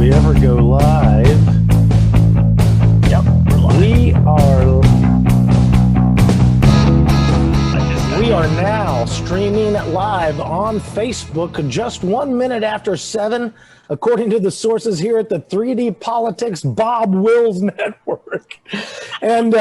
we ever go live. Yep, we're live. We are now streaming live on Facebook just 1 minute after 7, according to the sources here at the 3D Politics Bob Wills Network. And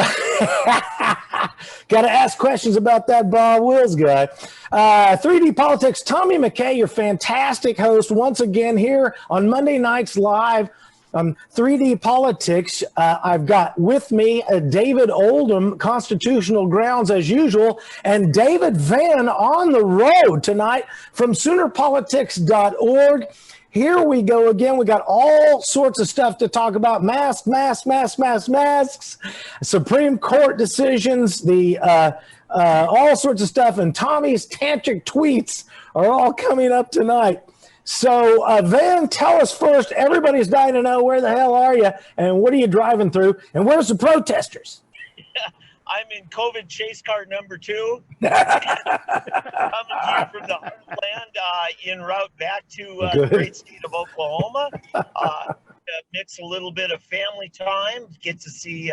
got to ask questions about that Bob Wills guy. 3D Politics, Tommy McKay, your fantastic host, once again here on Monday nights live. 3D Politics, I've got with me David Oldham, Constitutional Grounds as usual, and David Van on the road tonight from Soonerpolitics.org. Here we go again. We got all sorts of stuff to talk about. Masks, Supreme Court decisions, all sorts of stuff, and Tommy's tantric tweets are all coming up tonight. So, Van, tell us first, everybody's dying to know, where the hell are you, and what are you driving through, and where's the protesters? I'm in COVID chase car number 2. Coming here from the heartland, en route back to the great state of Oklahoma. Mix a little bit of family time, get to see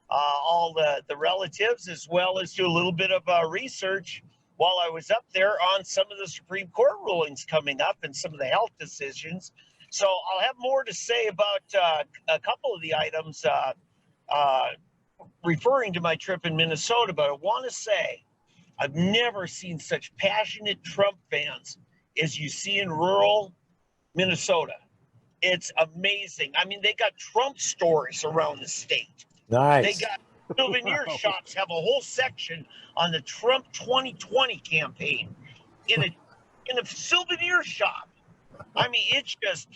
all the relatives, as well as do a little bit of research while I was up there on some of the Supreme Court rulings coming up and some of the health decisions. So I'll have more to say about a couple of the items referring to my trip in Minnesota, but I want to say I've never seen such passionate Trump fans as you see in rural Minnesota. It's amazing. I mean, they got Trump stores around the state. Nice. They got souvenir shops, have a whole section on the Trump 2020 campaign in a souvenir shop. I mean, it's just,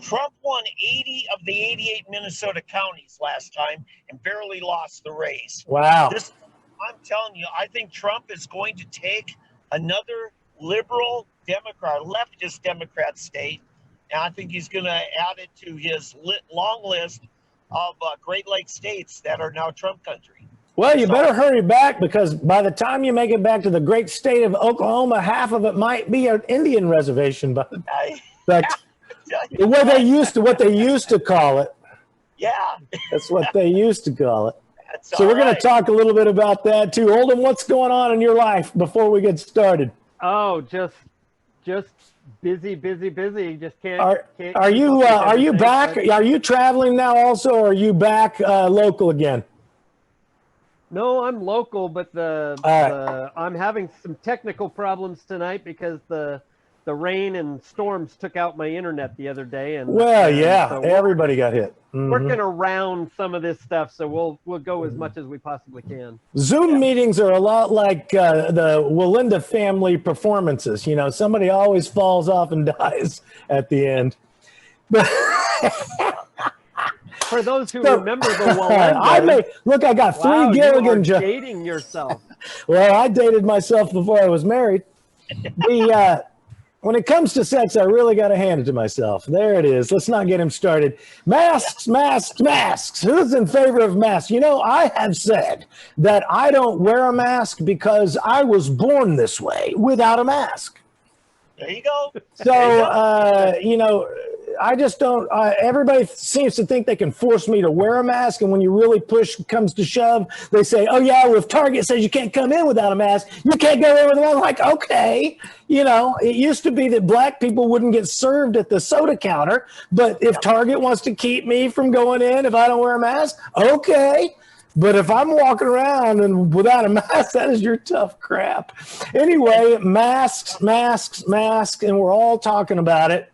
Trump won 80 of the 88 Minnesota counties last time and barely lost the race. Wow. I'm telling you, I think Trump is going to take another liberal Democrat, leftist Democrat state, and I think he's going to add it to his long list of Great Lakes states that are now Trump country. Well, you better hurry back, because by the time you make it back to the great state of Oklahoma, half of it might be an Indian reservation. But what they used to call it. Yeah, that's what they used to call it. So we're going to talk a little bit about that too. Oldham, what's going on in your life before we get started? Oh, just busy. Just can't. Are you back? Are you traveling now also, or are you back local again? No, I'm local, but I'm having some technical problems tonight because the rain and storms took out my internet the other day. And so everybody got hit. Working around some of this stuff, so we'll go as much as we possibly can. Zoom meetings are a lot like the Walinda family performances. You know, somebody always falls off and dies at the end. For those who remember the Walinda, I got 3 Gilligan jokes. Dating yourself. Well, I dated myself before I was married. When it comes to sex, I really got to hand it to myself. There it is. Let's not get him started. Masks. Who's in favor of masks? You know, I have said that I don't wear a mask because I was born this way, without a mask. There you go. So, I just don't, everybody seems to think they can force me to wear a mask. And when you really push comes to shove, they say, oh yeah, well, if Target says you can't come in without a mask, you can't go in with a mask. I'm like, okay. It used to be that black people wouldn't get served at the soda counter. But if Target wants to keep me from going in if I don't wear a mask, okay. But if I'm walking around and without a mask, that is your tough crap. Anyway, masks, and we're all talking about it.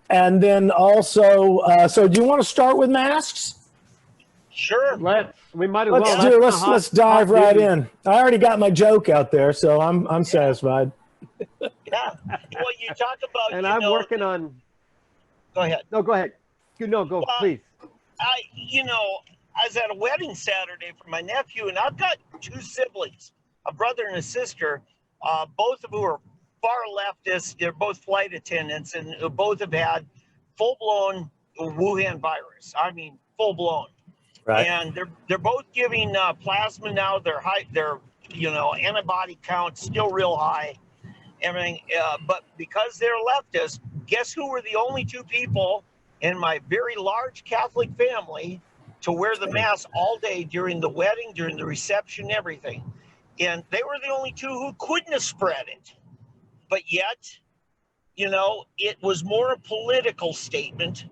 And then also, so do you want to start with masks? Sure. We might as well. Let's dive right in. I already got my joke out there, so I'm satisfied. Yeah. Well, you talk about, and I'm working on. Go ahead. No, go ahead. Go, please. I was at a wedding Saturday for my nephew, and I've got 2 siblings, a brother and a sister, both of who are far leftist. They're both flight attendants, and both have had full-blown Wuhan virus. I mean, full-blown. Right. And they're both giving plasma now. Their antibody count still real high. Everything, but because they're leftist, guess who were the only two people in my very large Catholic family to wear the mask all day during the wedding, during the reception, everything. And they were the only two who couldn't have spread it. But yet, you know, it was more a political statement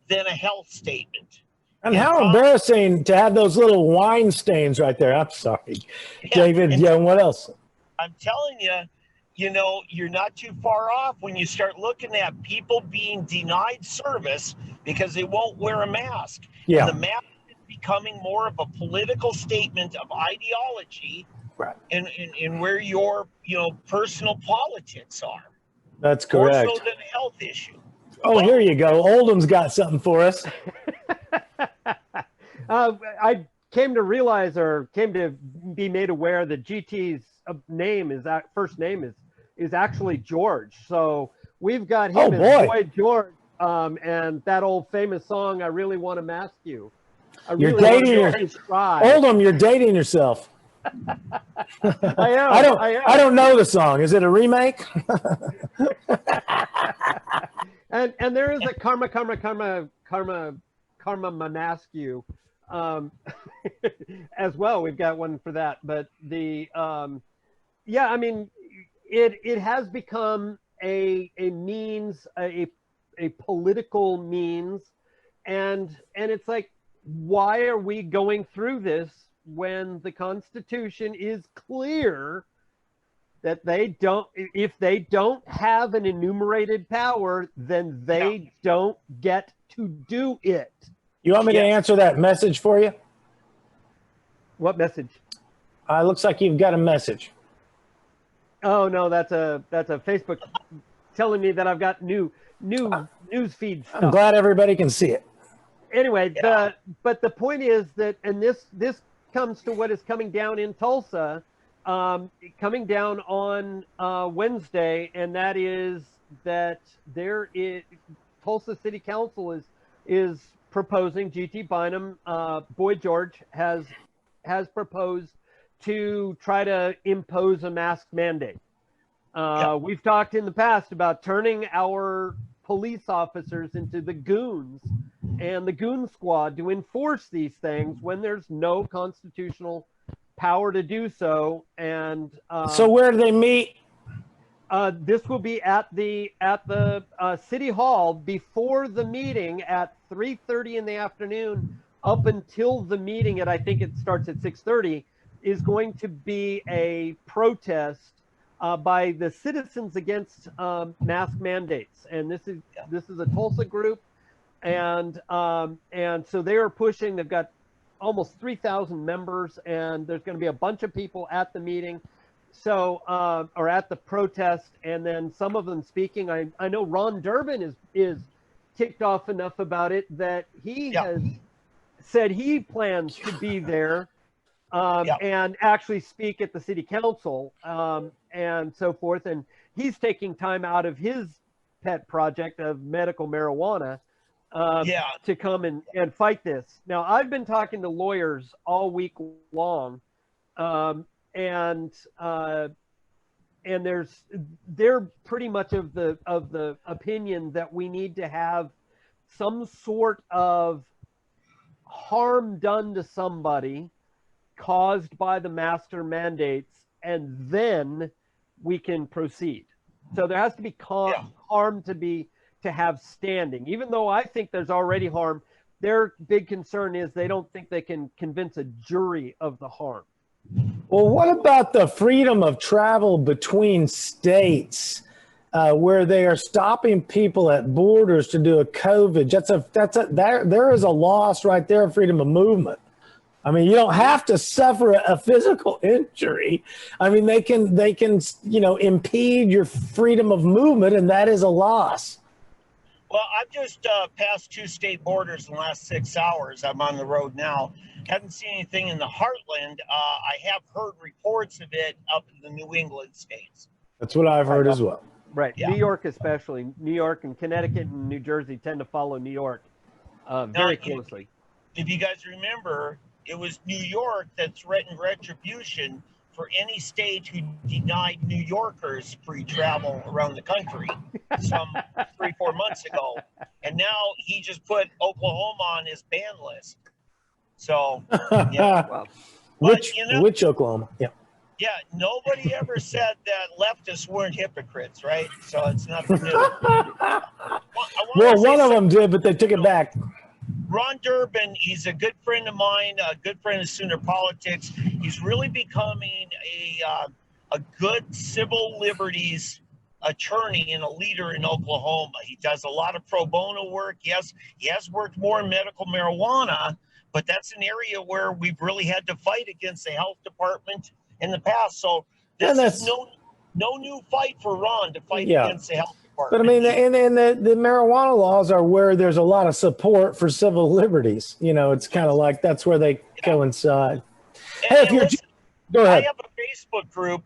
than a health statement. And how embarrassing to have those little wine stains right there. I'm sorry, David. Yeah, what else? I'm telling you, you know, you're not too far off when you start looking at people being denied service because they won't wear a mask. Yeah. And the mask is becoming more of a political statement of ideology, right? And where your, you know, personal politics are. That's correct. More so than a health issue. Oh, here you go. Oldham's got something for us. I came to realize, or came to be made aware, that GT's name is first name is actually George. So we've got him as Boy George, and that old famous song, "I Really Want to Mask You." You're dating Oldham. You're dating yourself. I am. I don't know the song. Is it a remake? and there is a karma Manascu as well. We've got one for that. But the yeah, I mean, it has become a means, a political means, and it's like, why are we going through this when the Constitution is clear that if they don't have an enumerated power, then they don't get to do it. You want me to answer that message for you? What message? Looks like you've got a message. Oh no, that's a Facebook telling me that I've got new news feed stuff. I'm glad everybody can see it. Anyway, but the point is that, and this comes to what is coming down in Tulsa, coming down on Wednesday, and that is that Tulsa City Council is proposing, GT Bynum, Boy George has proposed to try to impose a mask mandate. We've talked in the past about turning our police officers into the goons and the goon squad to enforce these things when there's no constitutional power to do so. And so where do they meet? This will be at the City Hall before the meeting at 3:30 in the afternoon, up until the meeting I think it starts at 6:30, is going to be a protest by the Citizens Against Mask Mandates. And this is a Tulsa group. And so they are pushing, they've got almost 3,000 members, and there's going to be a bunch of people at the meeting. So, or at the protest, and then some of them speaking. I know Ron Durbin is ticked off enough about it that he has said he plans to be there and actually speak at the city council and so forth. And he's taking time out of his pet project of medical marijuana to come and fight this. Now, I've been talking to lawyers all week long, and they're pretty much of the opinion that we need to have some sort of harm done to somebody caused by the master mandates, and then we can proceed. So there has to be harm to have standing. Even though I think there's already harm, their big concern is they don't think they can convince a jury of the harm. Well, what about the freedom of travel between states, where they are stopping people at borders to do a COVID? There is a loss right there of freedom of movement. I mean, you don't have to suffer a physical injury. I mean, they can impede your freedom of movement, and that is a loss. Well, I've just passed 2 state borders in the last 6 hours. I'm on the road now. Haven't seen anything in the heartland. I have heard reports of it up in the New England states. That's what I've heard as well. Right. Yeah. New York especially. New York and Connecticut and New Jersey tend to follow New York very closely. If you guys remember, it was New York that threatened retribution for any state who denied New Yorkers free travel around the country some 3-4 months ago. And now he just put Oklahoma on his ban list. So, yeah. Well, Which Oklahoma? Yeah. Yeah, nobody ever said that leftists weren't hypocrites, right? So it's nothing new. Well, one of them did, but they took it back. Ron Durbin, he's a good friend of mine, a good friend of Sooner Politics. He's really becoming a good civil liberties attorney and a leader in Oklahoma. He does a lot of pro bono work. Yes, he has worked more in medical marijuana, but that's an area where we've really had to fight against the health department in the past. So this is no new fight for Ron to fight against the health department. But I mean, and the marijuana laws are where there's a lot of support for civil liberties. You know, it's kind of like that's where they coincide. Hey, if you're, go ahead. I have a Facebook group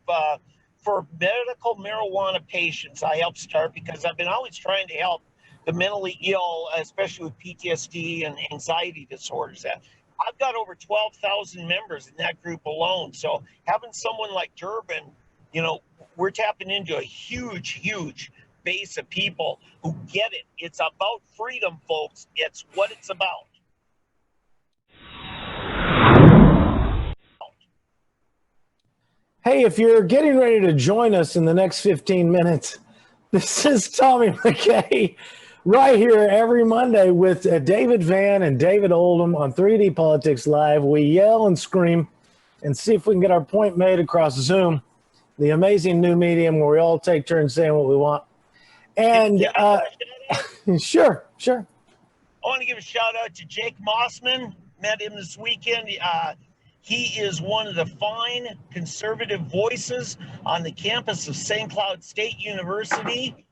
for medical marijuana patients. I helped start because I've been always trying to help the mentally ill, especially with PTSD and anxiety disorders. I've got over 12,000 members in that group alone. So having someone like Durbin, you know, we're tapping into a huge, huge base of people who get it. It's about freedom, folks. It's what it's about. Hey, if you're getting ready to join us in the next 15 minutes, this is Tommy McKay right here every Monday with David Van and David Oldham on 3D Politics Live. We yell and scream and see if we can get our point made across Zoom, the amazing new medium where we all take turns saying what we want. And sure. I want to give a shout out to Jake Mossman. Met him this weekend. He is one of the fine conservative voices on the campus of St. Cloud State University,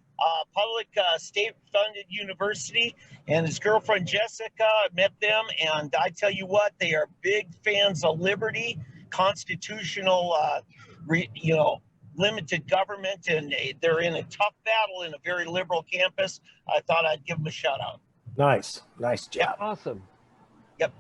public state-funded university, and his girlfriend Jessica. Met them, and I tell you what, they are big fans of liberty, constitutional, limited government, and they're in a tough battle in a very liberal campus. I thought I'd give them a shout out. Nice job. Yeah. Awesome. Yep.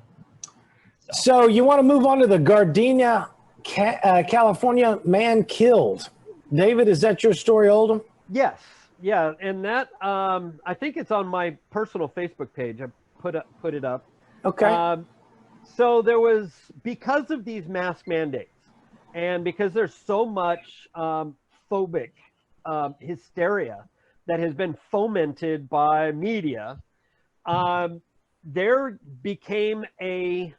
So you want to move on to the Gardena, California man killed. David, is that your story, Oldham? Yes. Yeah. And that, I think it's on my personal Facebook page. I put it up. Okay. So there was, because of these mask mandates and because there's so much phobic hysteria that has been fomented by media, there became an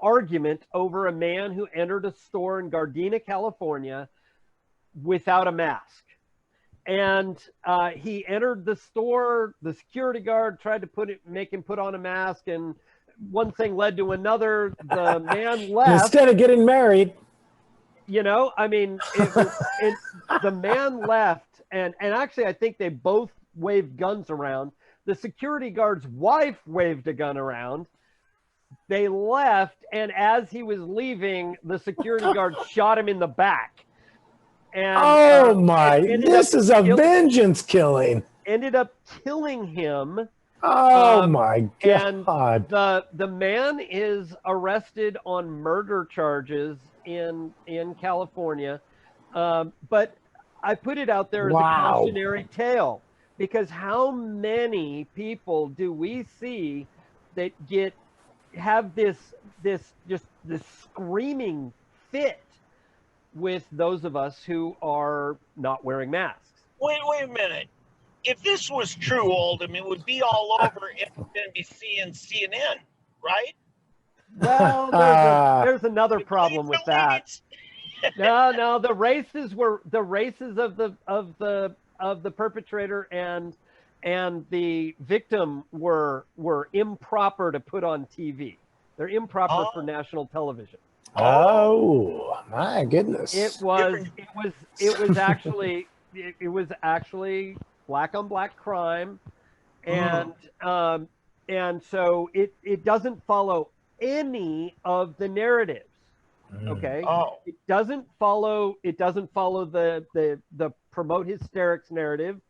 argument over a man who entered a store in Gardena, California, without a mask. And he entered the store. The security guard tried to make him put on a mask, and one thing led to another. The man left. Instead of getting married. You know, I mean, the man left, and actually, I think they both waved guns around. The security guard's wife waved a gun around. They left, and as he was leaving, the security guard shot him in the back. And this is a vengeance killing. Ended up killing him. Oh my God. And the man is arrested on murder charges in California. But I put it out there as a cautionary tale, because how many people do we see that have this screaming fit with those of us who are not wearing masks? Wait a minute. If this was true, Oldham, it would be all over NBC and CNN, right? Well, there's another problem with that. No, the races of the perpetrator and the victim were improper to put on TV. They're improper for national television. Oh my goodness! It was actually black on black crime, and so it doesn't follow any of the narratives. Okay. It doesn't follow the promote hysterics narrative.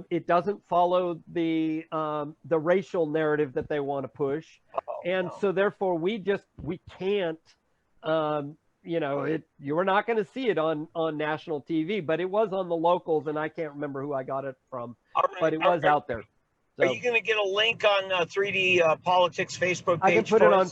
It doesn't follow the racial narrative that they want to push. So therefore we can't you know, you were not going to see it on national TV, but it was on the locals, and I can't remember who I got it from, but it was out there. So, are you going to get a link on 3D Politics Facebook page? I can put it on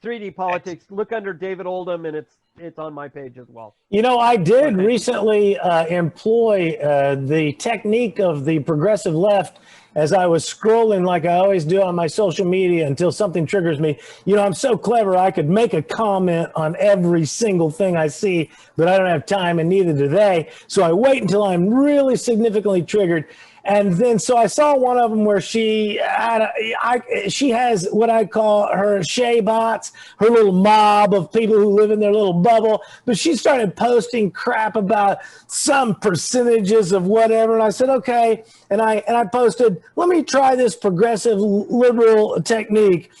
3D Politics. Look under David Oldham, and it's on my page as well. You know, I did recently employ the technique of the progressive left as I was scrolling like I always do on my social media until something triggers me. You know, I'm so clever, I could make a comment on every single thing I see, but I don't have time, and neither do they. So I wait until I'm really significantly triggered. And then, so I saw one of them where she has what I call her Shea bots, her little mob of people who live in their little bubble. But she started posting crap about some percentages of whatever. And I said, okay. And I posted, let me try this progressive liberal technique,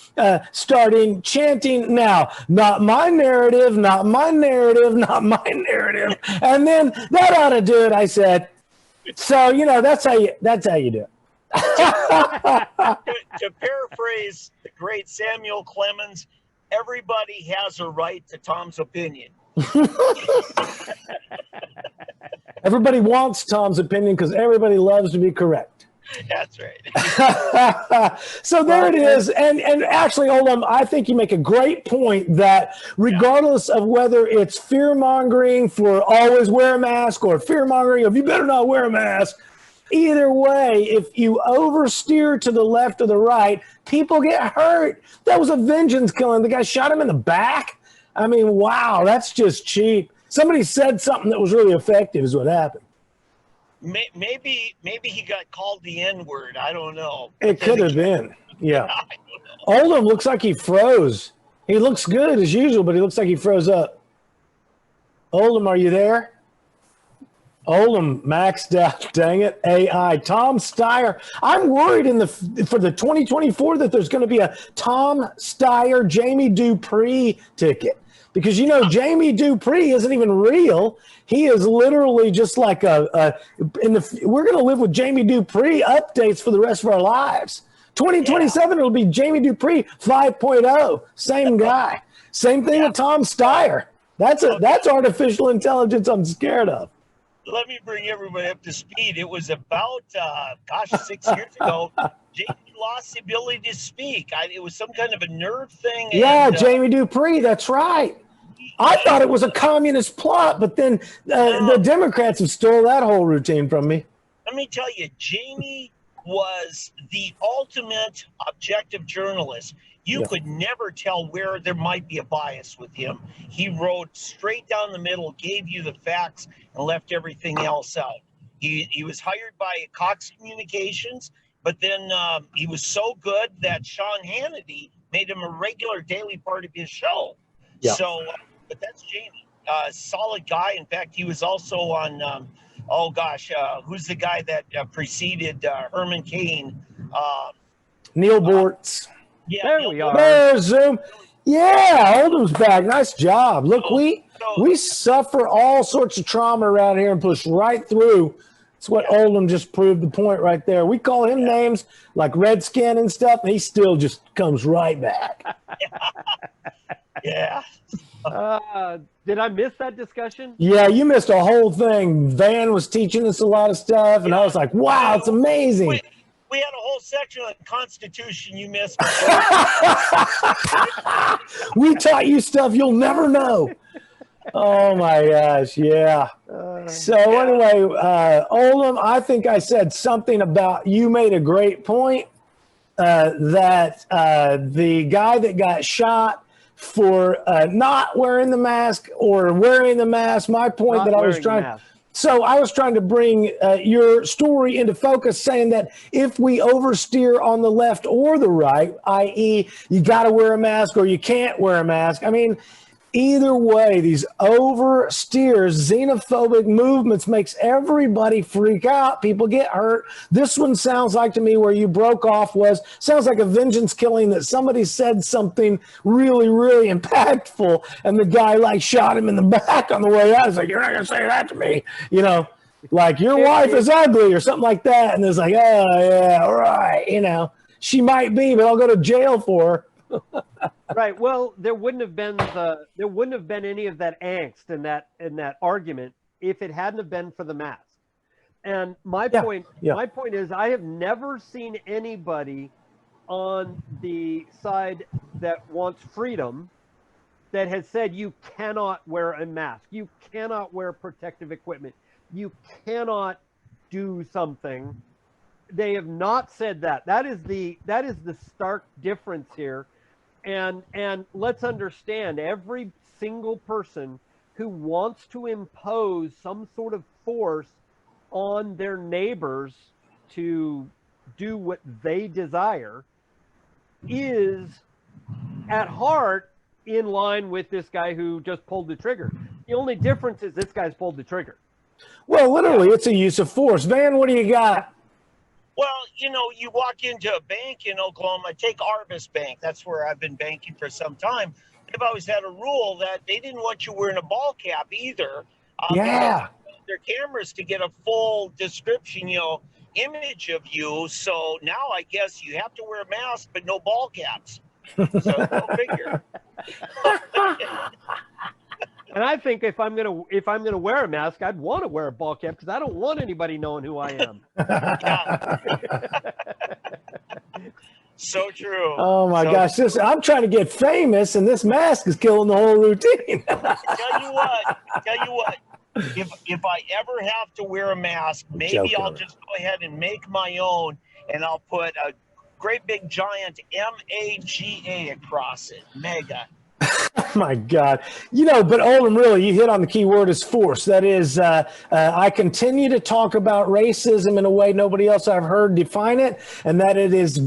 starting chanting now, not my narrative, not my narrative, not my narrative. And then that ought to do it, I said. So, you know, that's how you do it. To paraphrase the great Samuel Clemens, everybody has a right to Tom's opinion. Everybody wants Tom's opinion because everybody loves to be correct. That's right. So there it is. And actually, Oldham, I think you make a great point that regardless of whether it's fear-mongering for always wear a mask or fear-mongering of you better not wear a mask, either way, if you oversteer to the left or the right, people get hurt. That was a vengeance killing. The guy shot him in the back. I mean, wow, that's just cheap. Somebody said something that was really effective is what happened. Maybe he got called the N-word. I don't know. It could have been. Yeah. Oldham looks like he froze. He looks good as usual, but he looks like he froze up. Oldham, are you there? Oldham maxed out. Dang it. AI. Tom Steyer. I'm worried for the 2024 that there's going to be a Tom Steyer, Jamie Dupree ticket. Because, you know, Jamie Dupree isn't even real. He is literally just like we're going to live with Jamie Dupree updates for the rest of our lives. 2027, it'll be Jamie Dupree 5.0. Same guy. Same thing with Tom Steyer. That's artificial intelligence I'm scared of. Let me bring everybody up to speed. It was about, 6 years ago. Jamie lost the ability to speak. It was some kind of a nerve thing. Yeah, Jamie Dupree. That's right. I thought it was a communist plot, but then the Democrats have stole that whole routine from me. Let me tell you, Jamie was the ultimate objective journalist. You could never tell where there might be a bias with him. He wrote straight down the middle, gave you the facts, and left everything else out. He was hired by Cox Communications, but then he was so good that Sean Hannity made him a regular daily part of his show. Yeah. So, but that's Jamie. Solid guy. In fact, he was also on, who's the guy that preceded Herman Cain? Neil Bortz. Yeah, there we are. There's Zoom. Yeah, Oldham's back. Nice job. Look, we suffer all sorts of trauma around here and push right through. That's what Oldham just proved the point right there. We call him names like Redskin and stuff, and he still just comes right back. Yeah. Did I miss that discussion? Yeah, you missed a whole thing. Van was teaching us a lot of stuff, and I was like, wow, it's amazing. We had a whole section on the Constitution you missed. We taught you stuff you'll never know. Oh, my gosh, yeah. Anyway, Oldham, I think I said something about, you made a great point, that the guy that got shot for not wearing the mask or wearing the mask, my point Not that I was wearing trying the mask. So I was trying to bring your story into focus, saying that if we oversteer on the left or the right, i.e. you got to wear a mask or you can't wear a mask, I mean, either way, these oversteers, xenophobic movements makes everybody freak out. People get hurt. This one sounds like to me where you broke off sounds like a vengeance killing that somebody said something really, really impactful, and the guy like shot him in the back on the way out. He's like, you're not going to say that to me. You know, like your wife is ugly or something like that. And it's like, oh, yeah, right. You know, she might be, but I'll go to jail for her. Right. Well, there wouldn't have been any of that angst and that argument if it hadn't have been for the mask. And my point is, I have never seen anybody on the side that wants freedom that has said you cannot wear a mask, you cannot wear protective equipment, you cannot do something. They have not said that. That is the stark difference here. And let's understand, every single person who wants to impose some sort of force on their neighbors to do what they desire is at heart in line with this guy who just pulled the trigger. The only difference is this guy's pulled the trigger. Well, literally, it's a use of force. Van, what do you got? Well, you walk into a bank in Oklahoma, take Arvis Bank. That's where I've been banking for some time. They've always had a rule that they didn't want you wearing a ball cap either. Yeah. Their cameras to get a full description, image of you. So now I guess you have to wear a mask, but no ball caps. So go figure. And I think if I'm gonna wear a mask, I'd want to wear a ball cap because I don't want anybody knowing who I am. So true. Oh my gosh! I'm trying to get famous, and this mask is killing the whole routine. Tell you what. If I ever have to wear a mask, maybe I'll just go ahead and make my own, and I'll put a great big giant MAGA across it. Mega. Oh my God. But Olin, really, you hit on the key word is force. That is, I continue to talk about racism in a way nobody else I've heard define it, and that it is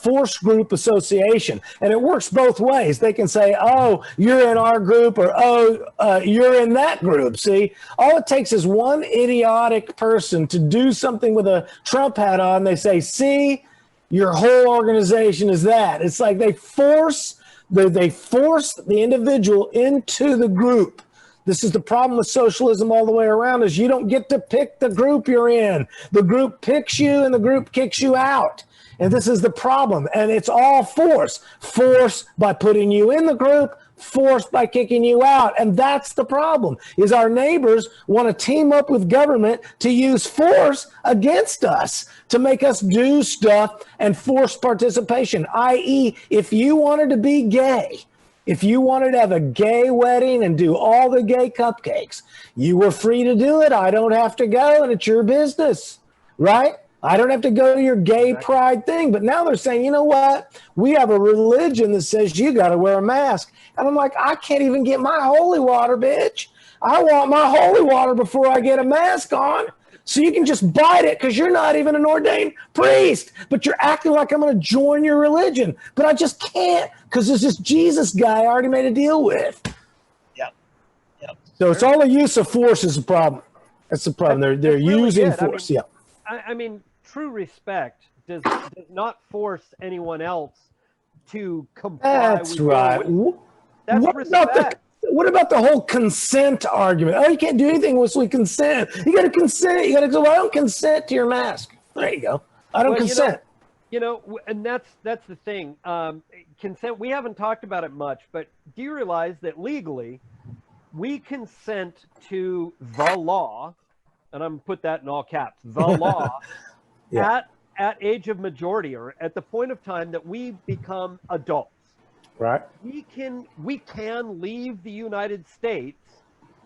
force group association. And it works both ways. They can say, oh, you're in our group, or oh, you're in that group. See, all it takes is one idiotic person to do something with a Trump hat on. They say, see, your whole organization is that. It's like they force the individual into the group. This is the problem with socialism all the way around, is you don't get to pick the group you're in. The group picks you and the group kicks you out. And this is the problem. And it's all force. Force by putting you in the group, force by kicking you out. And that's the problem, is our neighbors want to team up with government to use force against us, to make us do stuff and force participation, i.e., if you wanted to be gay, if you wanted to have a gay wedding and do all the gay cupcakes, you were free to do it. I don't have to go, and it's your business, right? I don't have to go to your gay pride thing. But now they're saying, you know what? We have a religion that says you got to wear a mask. And I'm like, I can't even get my holy water, bitch. I want my holy water before I get a mask on. So you can just bite it because you're not even an ordained priest. But you're acting like I'm going to join your religion. But I just can't, because there's this Jesus guy I already made a deal with. Yep. So it's all the use of force is the problem. That's the problem. They're really using force. I mean, true respect does not force anyone else to comply. That's right. That's respect. What about the whole consent argument? Oh, you can't do anything unless we consent. You got to consent. You got to go, I don't consent to your mask. There you go. I don't consent. And that's the thing. Consent, we haven't talked about it much, but do you realize that legally we consent to the law, and I'm going to put that in all caps, the law, at age of majority, or at the point of time that we become adults. Right. We can leave the United States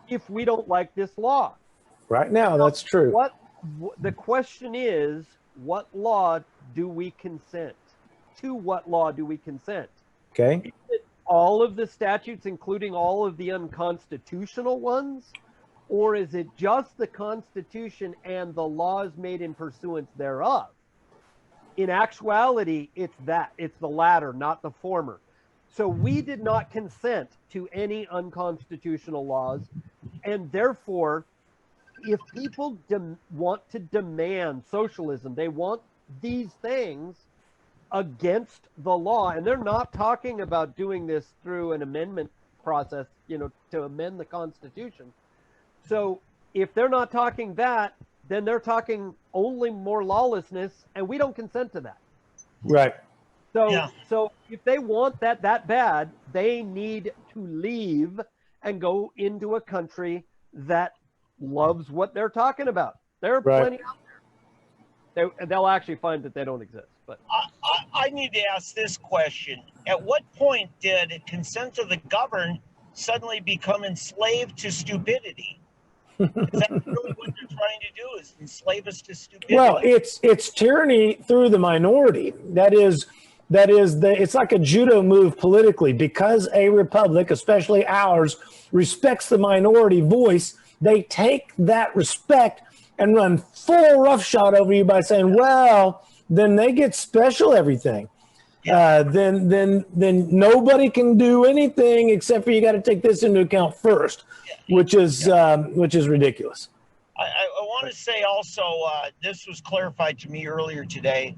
if we don't like this law. Right now, that's true. The question is, what law do we consent? To what law do we consent? Okay. Is it all of the statutes, including all of the unconstitutional ones? Or is it just the Constitution and the laws made in pursuance thereof? In actuality, it's the latter, not the former. So we did not consent to any unconstitutional laws, and therefore, if people want to demand socialism, they want these things against the law, and they're not talking about doing this through an amendment process, to amend the Constitution. So if they're not talking that, then they're talking only more lawlessness, and we don't consent to that. Right. So if they want that bad, they need to leave and go into a country that loves what they're talking about. There are plenty out there. They'll actually find that they don't exist. But I need to ask this question. At what point did consent of the governed suddenly become enslaved to stupidity? Is that really what they're trying to do, is enslave us to stupidity? Well, it's tyranny through the minority. It's like a judo move politically. Because a republic, especially ours, respects the minority voice, they take that respect and run full roughshod over you by saying, well, then they get special everything. Then nobody can do anything except for you got to take this into account first, which is ridiculous. I want to say also, this was clarified to me earlier today.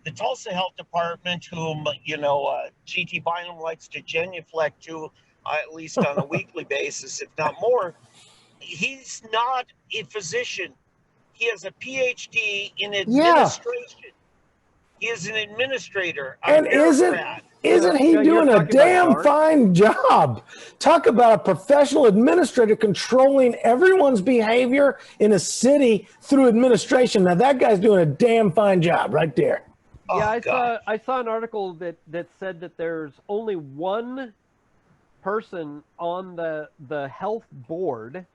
The Tulsa Health Department, whom GT Bynum likes to genuflect to, at least on a weekly basis, if not more, he's not a physician. He has a PhD in administration. He is an administrator. And isn't he doing a damn fine job? Talk about a professional administrator controlling everyone's behavior in a city through administration. Now that guy's doing a damn fine job right there. Yeah, I saw an article that said that there's only one person on the health board,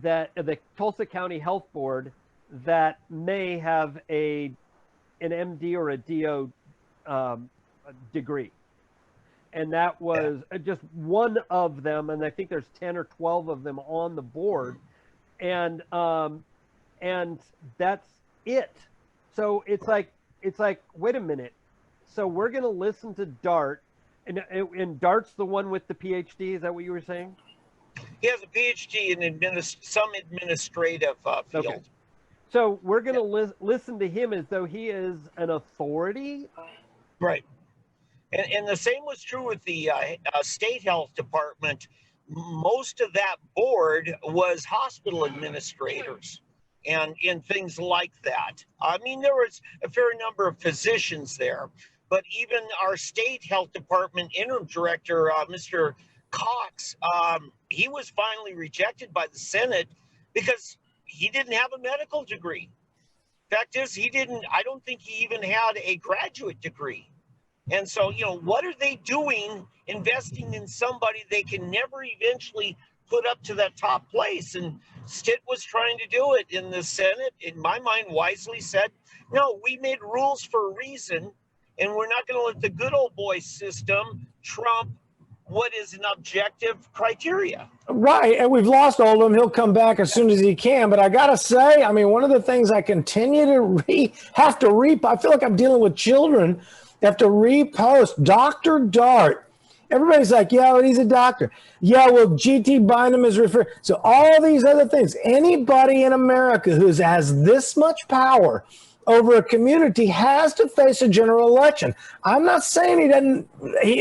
that the Tulsa County Health Board, that may have an MD or a DO degree, and that was just one of them, and I think there's 10 or 12 of them on the board, and that's it. So it's like wait a minute, so we're gonna listen to Dart, and Dart's the one with the PhD, is that what you were saying? He has a PhD in some administrative field. Okay. So we're going to listen to him as though he is an authority? Right. And the same was true with the state health department. Most of that board was hospital administrators and things like that. I mean, there was a fair number of physicians there, but even our state health department interim director, Mr. Cox, he was finally rejected by the Senate because he didn't have a medical degree. Fact is, I don't think he even had a graduate degree. And so, what are they doing investing in somebody they can never eventually put up to that top place? And Stitt was trying to do it in the Senate. In my mind, wisely said, no, we made rules for a reason, and we're not going to let the good old boy system trump what is an objective criteria. Right, and we've lost all of them. He'll come back as soon as he can. But I got to say, I mean, one of the things I continue to have to I feel like I'm dealing with children, have to repost Dr. Dart. Everybody's like, yeah, well, he's a doctor. Yeah, well, GT Bynum is referred. So all these other things, anybody in America who has this much power over a community has to face a general election. I'm not saying he doesn't,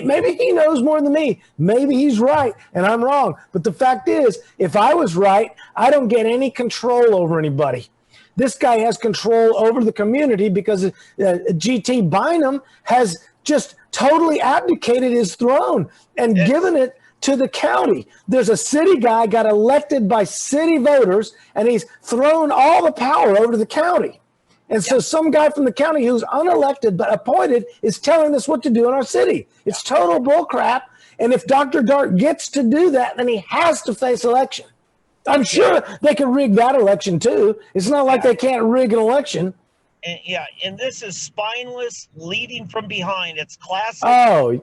maybe he knows more than me. Maybe he's right and I'm wrong. But the fact is, if I was right, I don't get any control over anybody. This guy has control over the community because GT Bynum has just totally abdicated his throne and given it to the county. There's a city guy got elected by city voters and he's thrown all the power over to the county. And so some guy from the county who's unelected but appointed is telling us what to do in our city. It's total bullcrap. And if Dr. Dart gets to do that, then he has to face election. I'm sure they can rig that election too. It's not like they can't rig an election. And this is spineless leading from behind. It's classic Obama.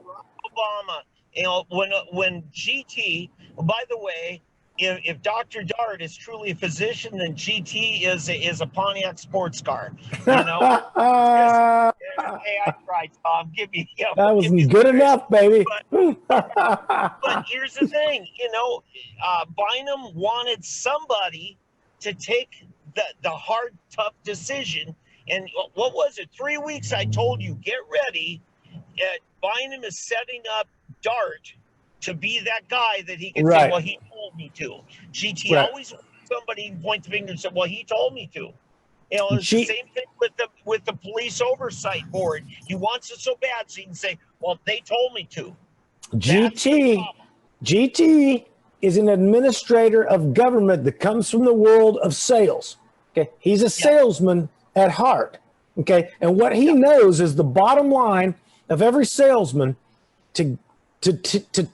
When GT, by the way, if Dr. Dart is truly a physician, then GT is a Pontiac sports car. Hey, I tried, Tom. That was good enough, baby. But here's the thing, Bynum wanted somebody to take the hard, tough decision. And what was it? 3 weeks I told you, get ready. Bynum is setting up Dart to be that guy that he can say, well, he told me to. GT always somebody point the finger and say, well, he told me to. You know, it's the same thing with the police oversight board. He wants it so bad, so he can say, "Well, they told me to." GT is an administrator of government that comes from the world of sales. Okay, he's a salesman at heart. Okay, and what he knows is the bottom line of every salesman to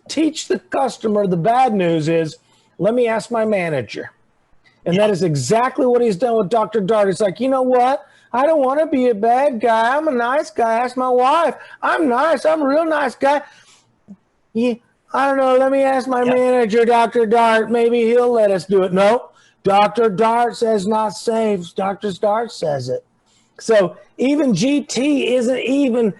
teach the customer the bad news is, let me ask my manager. And that is exactly what he's done with Dr. Dart. It's like, you know what? I don't want to be a bad guy. I'm a nice guy. Ask my wife. I'm nice. I'm a real nice guy. Yeah, I don't know. Let me ask my manager, Dr. Dart. Maybe he'll let us do it. No, Dr. Dart says not safe. Dr. Dart says it. So even GT isn't even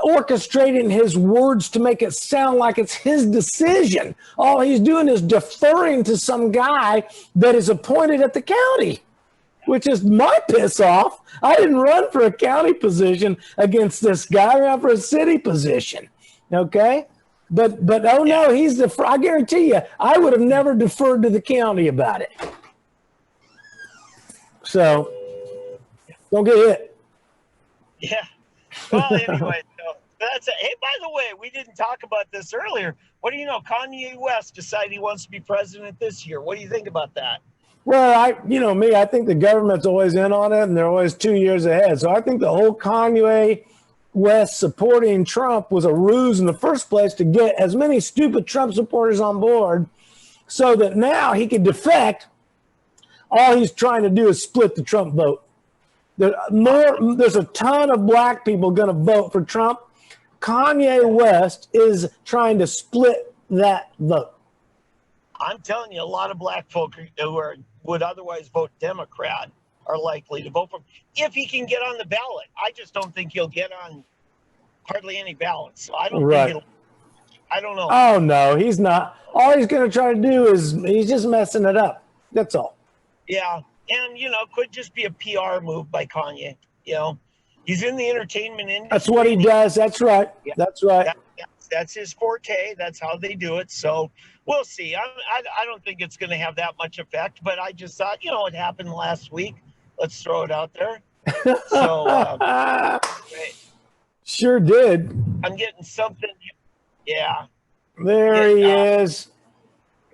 orchestrating his words to make it sound like it's his decision. All he's doing is deferring to some guy that is appointed at the county, which is my piss off. I didn't run for a county position against this guy. I ran for a city position. Okay. But oh no, I guarantee you, I would have never deferred to the county about it. So don't get hit. Yeah. Well, anyway, so that's it. Hey, by the way, we didn't talk about this earlier. What do you know? Kanye West decided he wants to be president this year. What do you think about that? Well, I think the government's always in on it, and they're always 2 years ahead. So I think the whole Kanye West supporting Trump was a ruse in the first place to get as many stupid Trump supporters on board so that now he could defect. All he's trying to do is split the Trump vote. There's a ton of black people going to vote for Trump. Kanye West is trying to split that vote. I'm telling you, a lot of black folk who would otherwise vote Democrat are likely to vote for him if he can get on the ballot. I just don't think he'll get on hardly any ballots. So I don't think I don't know. Oh, no, he's not. All he's going to try to do is he's just messing it up. That's all. Yeah. And, could just be a PR move by Kanye. He's in the entertainment industry. That's what he does. That's right. Yeah. That's right. That's his forte. That's how they do it. So we'll see. I don't think it's going to have that much effect, but I just thought, it happened last week. Let's throw it out there. So, sure did. I'm getting something. Yeah. There he is.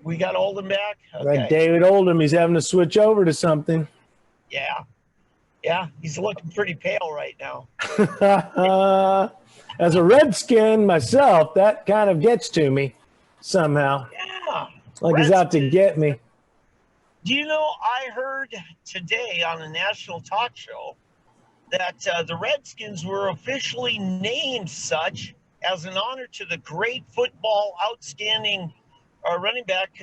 We got Oldham back? Okay. Like David Oldham, he's having to switch over to something. Yeah. Yeah, he's looking pretty pale right now. As a Redskin myself, that kind of gets to me somehow. Yeah. Like he's out to get me. Do you know, I heard today on a national talk show that the Redskins were officially named such as an honor to the great football outstanding running back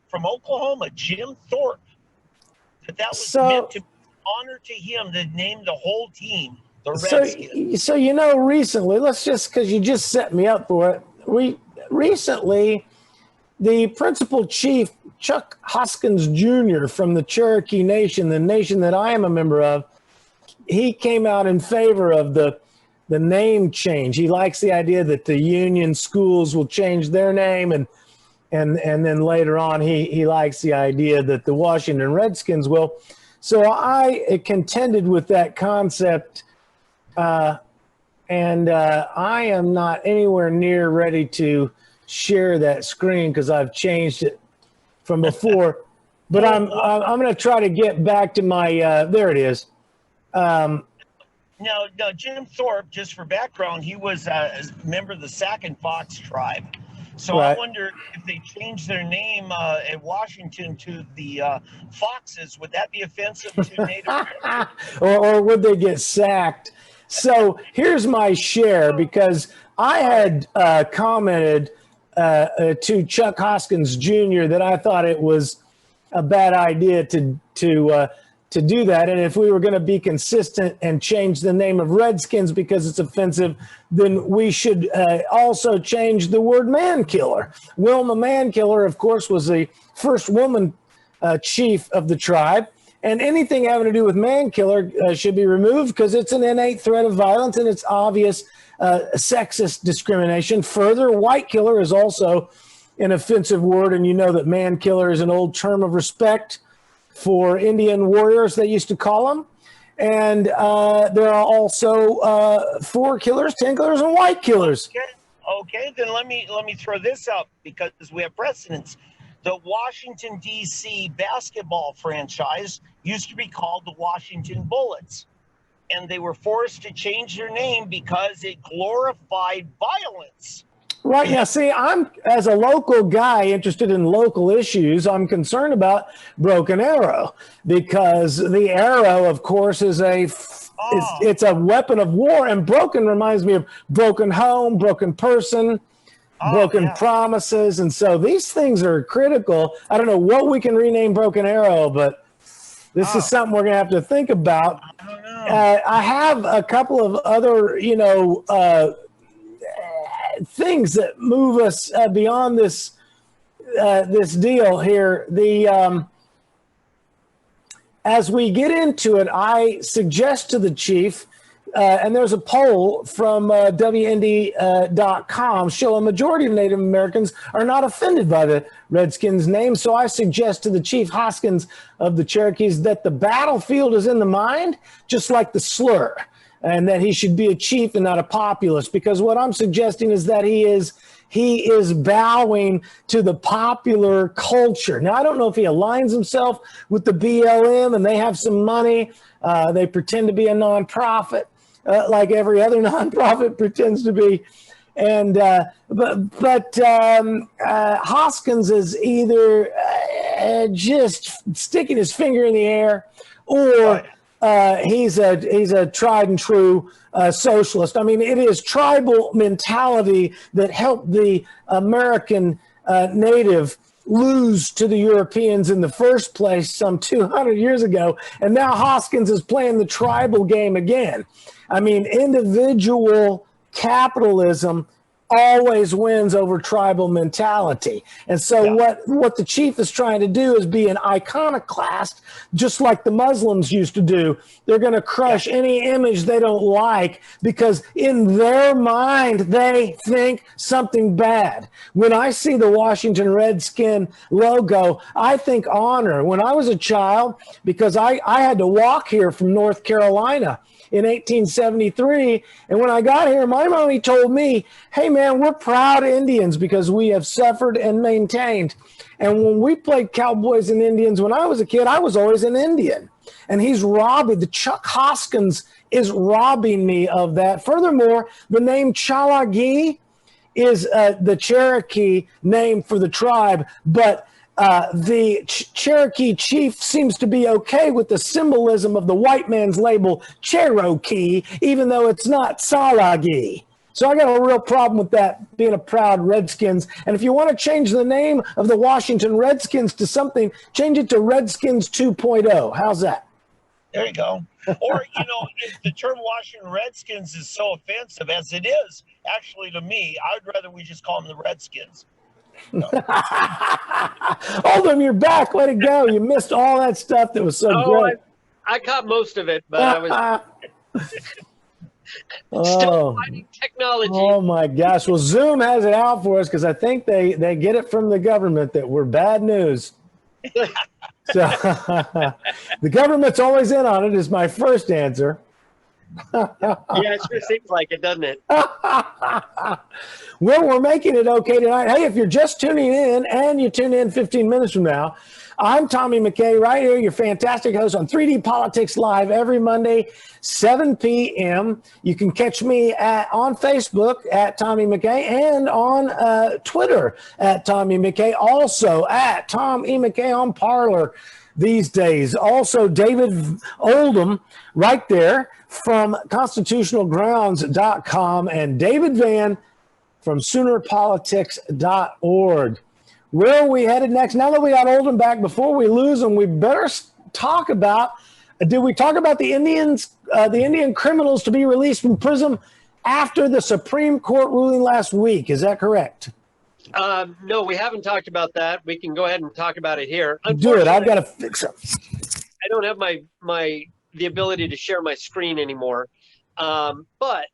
from Oklahoma, Jim Thorpe. That was meant to be an honor to him to name the whole team the Redskins. So recently, because you just set me up for it. Recently, the principal chief, Chuck Hoskins Jr. from the Cherokee Nation, the nation that I am a member of, he came out in favor of the name change. He likes the idea that the union schools will change their name, and then later on, he likes the idea that the Washington Redskins will. So I contended with that concept, and I am not anywhere near ready to share that screen because I've changed it from before. But I'm going to try to get back to my. There it is. Now, Jim Thorpe, just for background, he was a member of the Sac and Fox tribe. So right. I wonder if they changed their name in Washington to the Foxes, would that be offensive to Native Americans? or would they get sacked? So here's my share, because I had commented to Chuck Hoskins Jr. that I thought it was a bad idea to do that. And if we were going to be consistent and change the name of Redskins because it's offensive, then we should also change the word man killer. Wilma Mankiller, of course, was the first woman chief of the tribe. And anything having to do with man killer should be removed because it's an innate threat of violence and it's obvious sexist discrimination. Further, white killer is also an offensive word. And you know that man killer is an old term of respect for Indian warriors, they used to call them. And there are also 4 killers, 10 killers, and white killers. Okay, then let me throw this out because we have precedents. The Washington, D.C. basketball franchise used to be called the Washington Bullets, and they were forced to change their name because it glorified violence. Right. Now, see, I'm, as a local guy interested in local issues, I'm concerned about Broken Arrow because the arrow, of course, is it's a weapon of war, and broken reminds me of broken home, broken person, broken promises. And so these things are critical. I don't know what we can rename Broken Arrow, but this is something we're going to have to think about. I don't know. I have a couple of other, things that move us beyond this deal here. As we get into it, I suggest to the chief, and there's a poll from WND.com show a majority of Native Americans are not offended by the Redskins name. So I suggest to the Chief Hoskins of the Cherokees that the battlefield is in the mind, just like the slur, and that he should be a chief and not a populist, because what I'm suggesting is that he is bowing to the popular culture. Now, I don't know if he aligns himself with the BLM and they have some money. They pretend to be a nonprofit, like every other nonprofit pretends to be. And but Hoskins is either just sticking his finger in the air, or he's a tried and true socialist. I mean, it is tribal mentality that helped the American native lose to the Europeans in the first place some 200 years ago. And now Hoskins is playing the tribal game again. I mean, individual capitalism always wins over tribal mentality. And so what the chief is trying to do is be an iconoclast, just like the Muslims used to do. They're going to crush any image they don't like because in their mind, they think something bad. When I see the Washington Redskin logo, I think honor. When I was a child, because I had to walk here from North Carolina in 1873. And when I got here, my mommy told me, hey man, we're proud Indians because we have suffered and maintained. And when we played Cowboys and Indians, when I was a kid, I was always an Indian. And he's robbing, the Chuck Hoskins is robbing me of that. Furthermore, the name Chalagi is the Cherokee name for the tribe, but the Cherokee chief seems to be okay with the symbolism of the white man's label Cherokee, even though it's not Salagi. So I got a real problem with that, being a proud Redskins. And if you want to change the name of the Washington Redskins to something, change it to Redskins 2.0. How's that? There you go. Or, if the term Washington Redskins is so offensive as it is, actually to me, I would rather we just call them the Redskins. Oldham, you're back. Let it go. You missed all that stuff that was so great. I caught most of it, but I was still finding technology. Oh my gosh. Well, Zoom has it out for us because I think they get it from the government that we're bad news. So the government's always in on it is my first answer. Yeah, it sure seems like it, doesn't it? Well, we're making it okay tonight. Hey, if you're just tuning in and you tune in 15 minutes from now, I'm Tommy McKay right here, your fantastic host on 3D Politics Live every Monday, 7 p.m. You can catch me on Facebook at Tommy McKay and on Twitter at Tommy McKay, also at Tom E. McKay on Parler these days. Also, David Oldham right there from constitutionalgrounds.com and David Van from soonerpolitics.org. Where are we headed next? Now that we got Oldham back, before we lose him, we better talk about, did we talk about the Indians, the Indian criminals to be released from prison after the Supreme Court ruling last week? Is that correct? No, we haven't talked about that. We can go ahead and talk about it here. Do it. I've got to fix it. I don't have the ability to share my screen anymore. But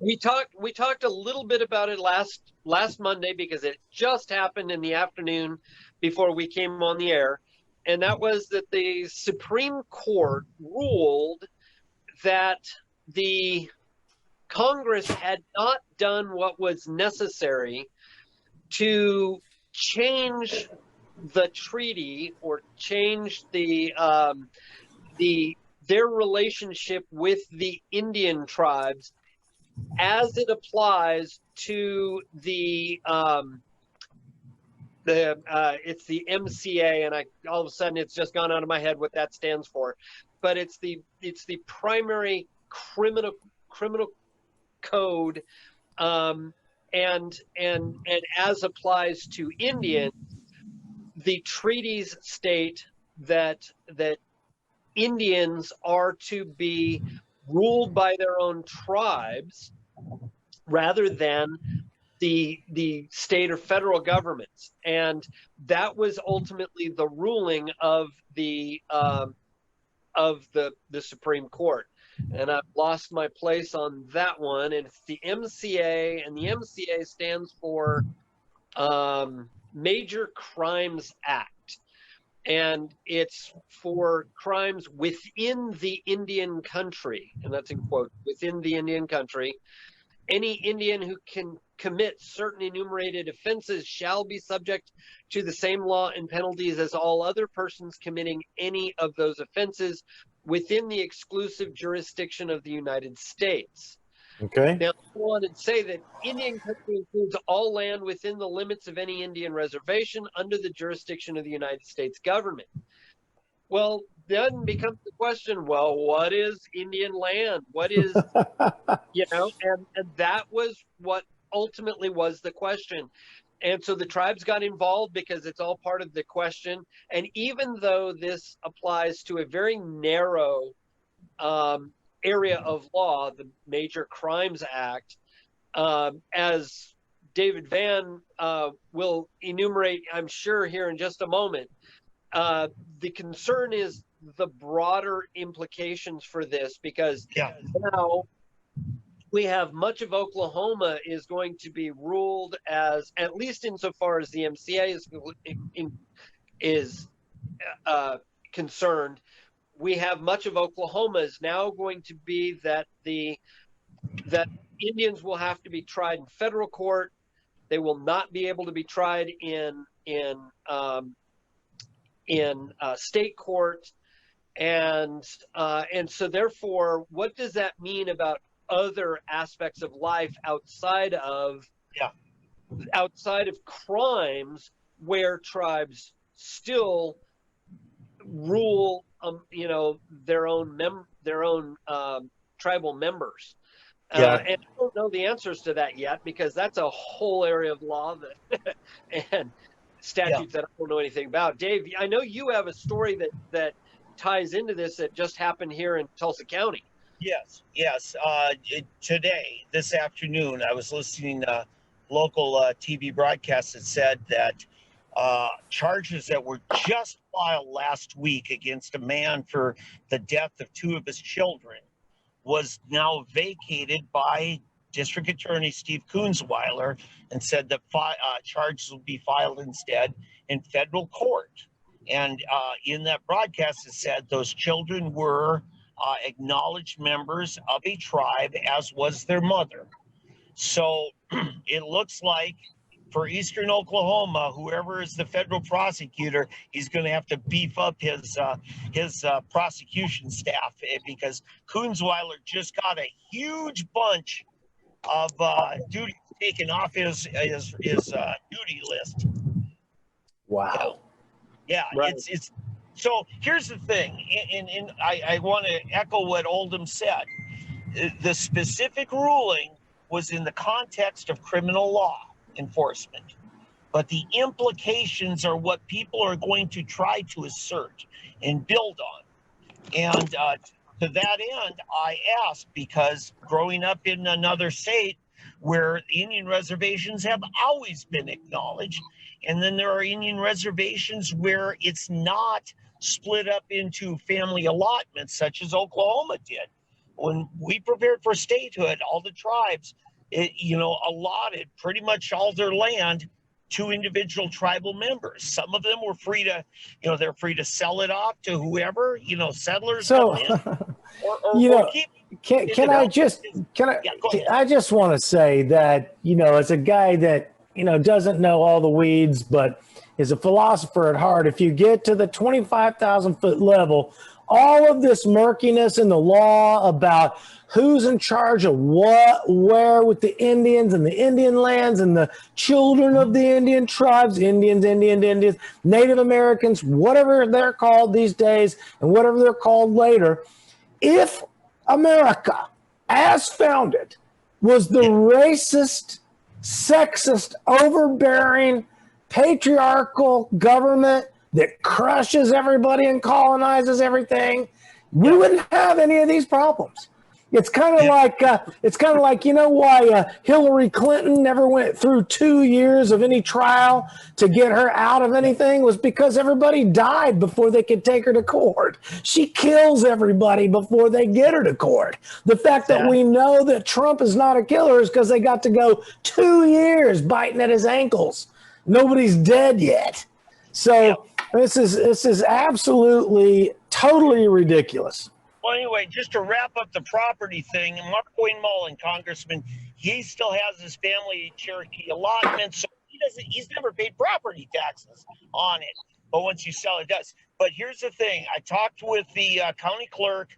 We talked a little bit about it last Monday because it just happened in the afternoon before we came on the air, and that was that the Supreme Court ruled that the Congress had not done what was necessary to change the treaty or change their relationship with the Indian tribes as it applies to it's the MCA, and all of a sudden it's just gone out of my head what that stands for, but it's the primary criminal code, and as applies to Indians, the treaties state that Indians are to be ruled by their own tribes rather than the state or federal governments, and that was ultimately the ruling of the Supreme Court. And I've lost my place on that one. And it's the MCA, and the MCA stands for Major Crimes Act, and it's for crimes within the Indian country, and that's in quote, within the Indian country. Any Indian who can commit certain enumerated offenses shall be subject to the same law and penalties as all other persons committing any of those offenses within the exclusive jurisdiction of the United States. Okay. Now, I want to say that Indian country includes all land within the limits of any Indian reservation under the jurisdiction of the United States government. Well, then becomes the question, well, what is Indian land? What is, and that was what ultimately was the question. And so the tribes got involved because it's all part of the question. And even though this applies to a very narrow area of law, the Major Crimes Act, as David Van will enumerate, I'm sure, here in just a moment, the concern is the broader implications for this, because now we have much of Oklahoma is going to be ruled as, at least insofar as the MCA is concerned, we have much of Oklahoma is now going to be that Indians will have to be tried in federal court. They will not be able to be tried in state court, and so therefore, what does that mean about other aspects of life outside of crimes where tribes still rule their own tribal members? And I don't know the answers to that yet, because that's a whole area of law that and statutes that I don't know anything about. Dave, I know you have a story that ties into this that just happened here in Tulsa County. Yes. Today, this afternoon, I was listening to local TV broadcasts that said that charges that were just filed last week against a man for the death of 2 of his children was now vacated by District Attorney Steve Kunzweiler, and said that charges will be filed instead in federal court. And in that broadcast, it said those children were acknowledged members of a tribe, as was their mother. So it looks like for Eastern Oklahoma, whoever is the federal prosecutor, he's going to have to beef up his prosecution staff, because Kunzweiler just got a huge bunch of duties taken off his duty list. Wow. Yeah, right. It's so here's the thing, and I want to echo what Oldham said. The specific ruling was in the context of criminal law enforcement, but the implications are what people are going to try to assert and build on. And to that end, I asked, because growing up in another state where Indian reservations have always been acknowledged, and then there are Indian reservations where it's not split up into family allotments, such as Oklahoma did. when we prepared for statehood, all the tribes, allotted pretty much all their land to individual tribal members. Some of them were free to, they're free to sell it off to whoever, settlers So, or keep. I just want to say that, as a guy that, doesn't know all the weeds, but is a philosopher at heart, if you get to the 25,000 foot level, all of this murkiness in the law about who's in charge of what, where with the Indians and the Indian lands and the children of the Indian tribes, Indians, Native Americans, whatever they're called these days and whatever they're called later. If America, as founded, was the racist, sexist, overbearing, patriarchal government that crushes everybody and colonizes everything, we wouldn't have any of these problems. It's kind of like why Hillary Clinton never went through 2 years of any trial to get her out of anything, was because everybody died before they could take her to court. She kills everybody before they get her to court. The fact that we know that Trump is not a killer is because they got to go 2 years biting at his ankles. Nobody's dead yet. So this is absolutely, totally ridiculous. Well, anyway, just to wrap up the property thing, Mark Wayne Mullen, Congressman, he still has his family Cherokee allotment, so he's never paid property taxes on it. But once you sell it, does. But here's the thing: I talked with the county clerk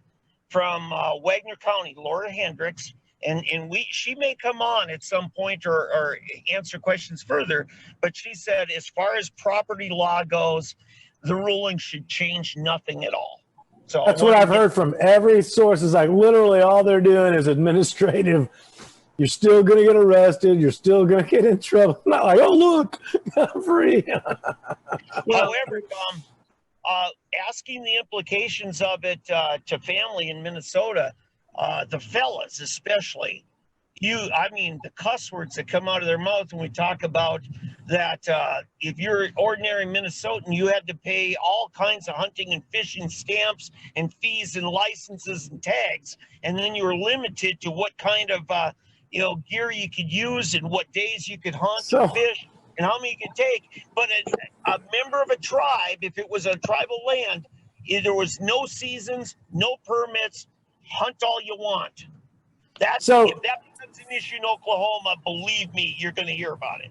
from Wagner County, Laura Hendricks, and she may come on at some point or answer questions further. But she said, as far as property law goes, the ruling should change nothing at all. So that's what I've heard from every source. Is like literally all they're doing is administrative. You're still going to get arrested. You're still going to get in trouble. Not like, oh, look, I'm free. However, asking the implications of it to family in Minnesota, the fellas especially, the cuss words that come out of their mouth when we talk about that if you're an ordinary Minnesotan, you had to pay all kinds of hunting and fishing stamps and fees and licenses and tags. And then you were limited to what kind of, gear you could use and what days you could hunt and fish and how many you could take. But a member of a tribe, if it was a tribal land, there was no seasons, no permits, hunt all you want. If that becomes an issue in Oklahoma, believe me, you're going to hear about it.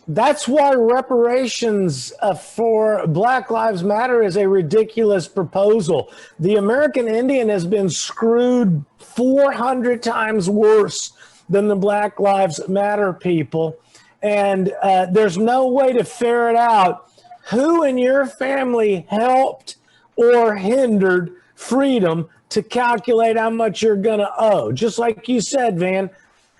That's why reparations for Black Lives Matter is a ridiculous proposal. The American Indian has been screwed 400 times worse than the Black Lives Matter people. And there's no way to ferret out who in your family helped or hindered freedom to calculate how much you're going to owe. Just like you said, Van,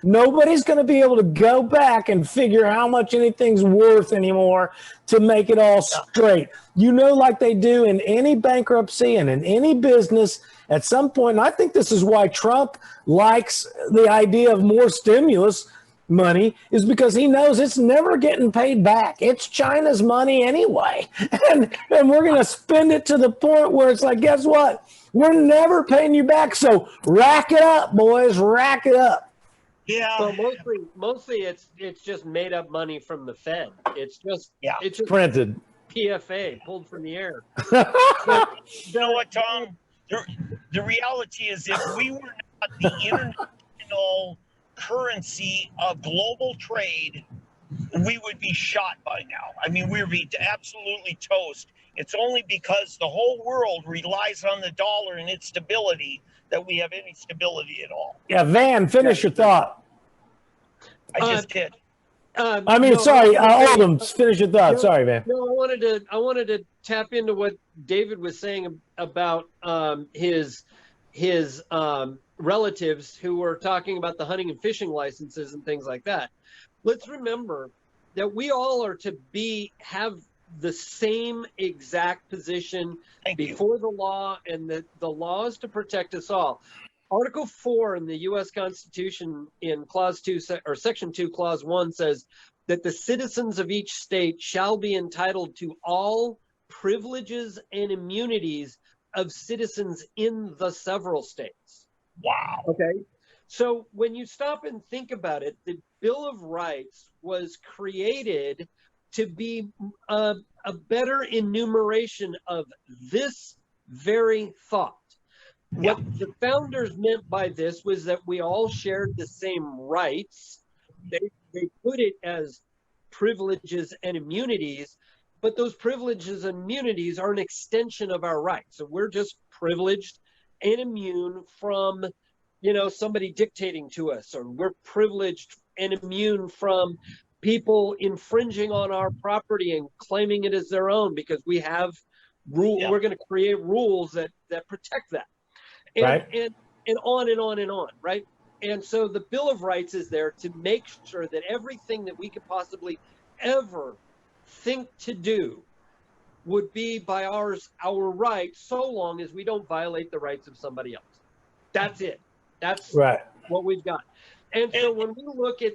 nobody's going to be able to go back and figure how much anything's worth anymore to make it all straight. Like they do in any bankruptcy and in any business at some point. And I think this is why Trump likes the idea of more stimulus money, is because he knows it's never getting paid back. It's China's money anyway. And we're going to spend it to the point where it's like, guess what? We're never paying you back. So rack it up, boys, rack it up. Yeah. So mostly it's just made up money from the Fed. It's just printed. PFA pulled from the air. You know what, Tom? The reality is, if we were not the international currency of global trade, we would be shot by now. I mean, we would be absolutely toast. It's only because the whole world relies on the dollar and its stability that we have any stability at all. Yeah, Van, finish your thought. I just did. Oldham, finish your thought. Sorry, Van. No, I wanted to tap into what David was saying about his relatives who were talking about the hunting and fishing licenses and things like that. Let's remember that we all are to have the same exact position before the law, and that the law is to protect us all. Article 4 in the U.S. Constitution in Clause 2 or Section 2, Clause 1 says that the citizens of each state shall be entitled to all privileges and immunities of citizens in the several states. Wow. Okay. So when you stop and think about it, the Bill of Rights was created to be a better enumeration of this very thought. Yeah. What the founders meant by this was that we all shared the same rights. They put it as privileges and immunities, but those privileges and immunities are an extension of our rights. So we're just privileged and immune from, somebody dictating to us, or we're privileged and immune from people infringing on our property and claiming it as their own because we have rule. Yeah. We're going to create rules that protect that. And, Right. and on and on and on, right? And so the Bill of Rights is there to make sure that everything that we could possibly ever think to do would be by our right, so long as we don't violate the rights of somebody else. That's it. That's Right. what we've got. And so when we look at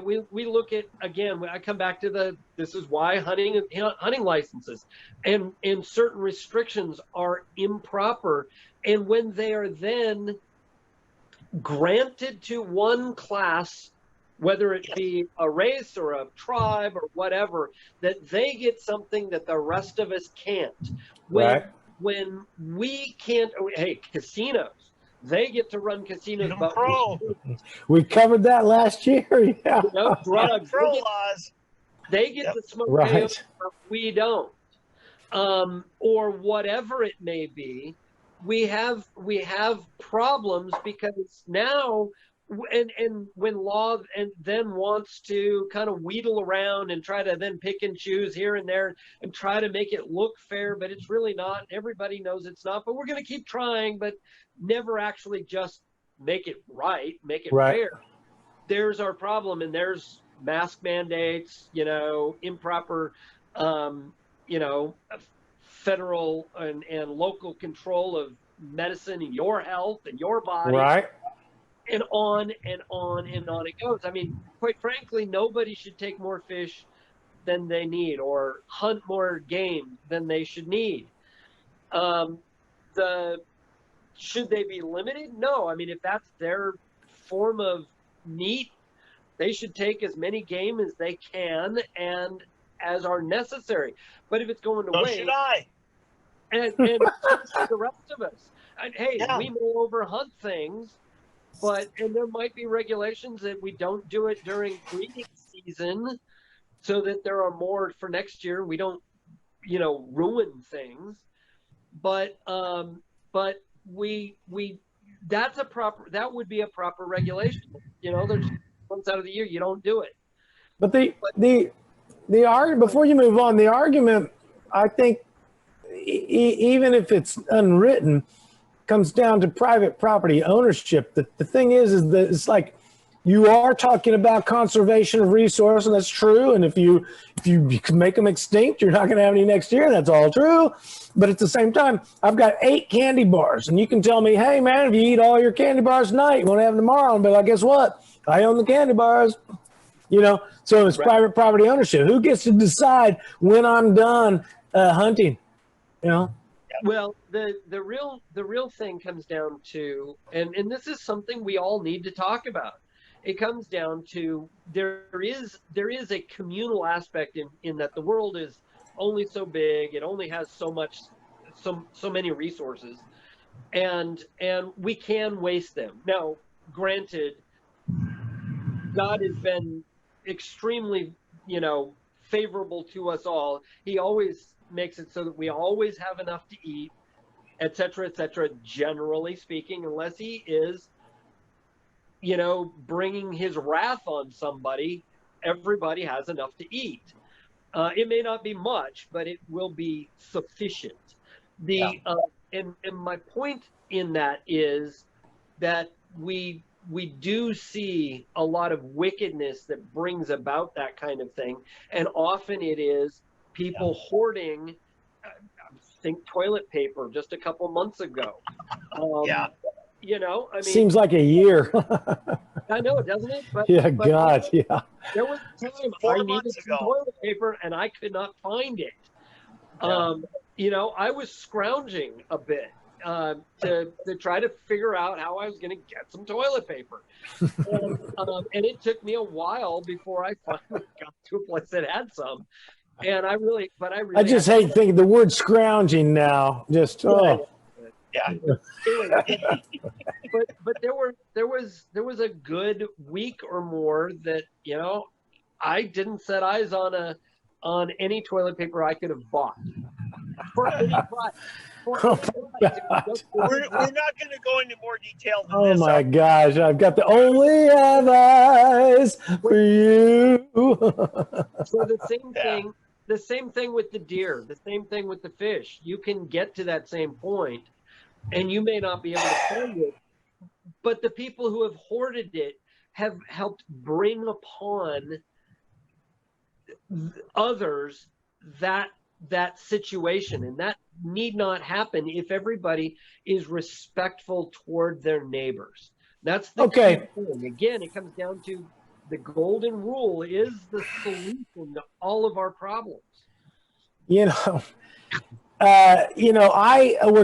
we look at, again, I come back to this is why hunting licenses and certain restrictions are improper. And when they are then granted to one class, whether it be a race or a tribe or whatever, that they get something that the rest of us can't. When we can't, hey, casinos, they get to run casinos, but we covered that last year. Yeah. Drugs, laws. They get to smoke, right. but we don't. Or whatever it may be, we have problems because now, and when law and then wants to kind of wheedle around and try to then pick and choose here and there and try to make it look fair, but it's really not. Everybody knows it's not, but we're going to keep trying, but never actually just make it right, make it fair. There's our problem, and there's mask mandates, improper, federal and local control of medicine and your health and your body. Right. And on and on and on it goes. I mean, quite frankly, nobody should take more fish than they need or hunt more game than they should need. Should they be limited? No. I mean, if that's their form of meat, they should take as many game as they can and as are necessary. But if it's going to waste, should I? And the rest of us. And, hey, we may overhunt things, and there might be regulations that we don't do it during breeding season, so that there are more for next year. We don't, ruin things. But we that would be a proper regulation. There's months out of the year you don't do it. But the argument, before you move on, the argument, I think, even if it's unwritten, comes down to private property ownership. The thing is that it's like you are talking about conservation of resource, and that's true. And if you can make them extinct, you're not going to have any next year. That's all true. But at the same time, I've got 8 candy bars, and you can tell me, hey man, if you eat all your candy bars tonight, you won't have them tomorrow. And be like, guess what? I own the candy bars. So it's private property ownership. Who gets to decide when I'm done hunting? Well, the real thing comes down to, and this is something we all need to talk about. It comes down to there is a communal aspect in that the world is only so big. It only has so many resources, and we can waste them. Now, granted, God has been extremely, favorable to us all. He always makes it so that we always have enough to eat, et cetera, generally speaking, unless he is, bringing his wrath on somebody. Everybody has enough to eat. It may not be much, but it will be sufficient. And my point in that is that we do see a lot of wickedness that brings about that kind of thing. And often it is people hoarding, think toilet paper just a couple months ago. I mean, seems like a year. I know, doesn't it? But, yeah, God, yeah. There was a time I needed some toilet paper and I could not find it. I was scrounging a bit, to try to figure out how I was going to get some toilet paper. And it took me a while before I finally got to a place that had some. And I just hate thinking the word scrounging now. Just Yeah. But there was a good week or more that, you know, I didn't set eyes on any toilet paper I could have bought for any price. We're not going to go into more detail than oh this. my gosh, I've got the only have eyes for you. So the same thing with the deer, the same thing with the fish. You can get to that same point and you may not be able to find it, but the people who have hoarded it have helped bring upon others that situation, and that need not happen if everybody is respectful toward their neighbors. That's the key thing. Again, it comes down to the golden rule is the solution to all of our problems. We're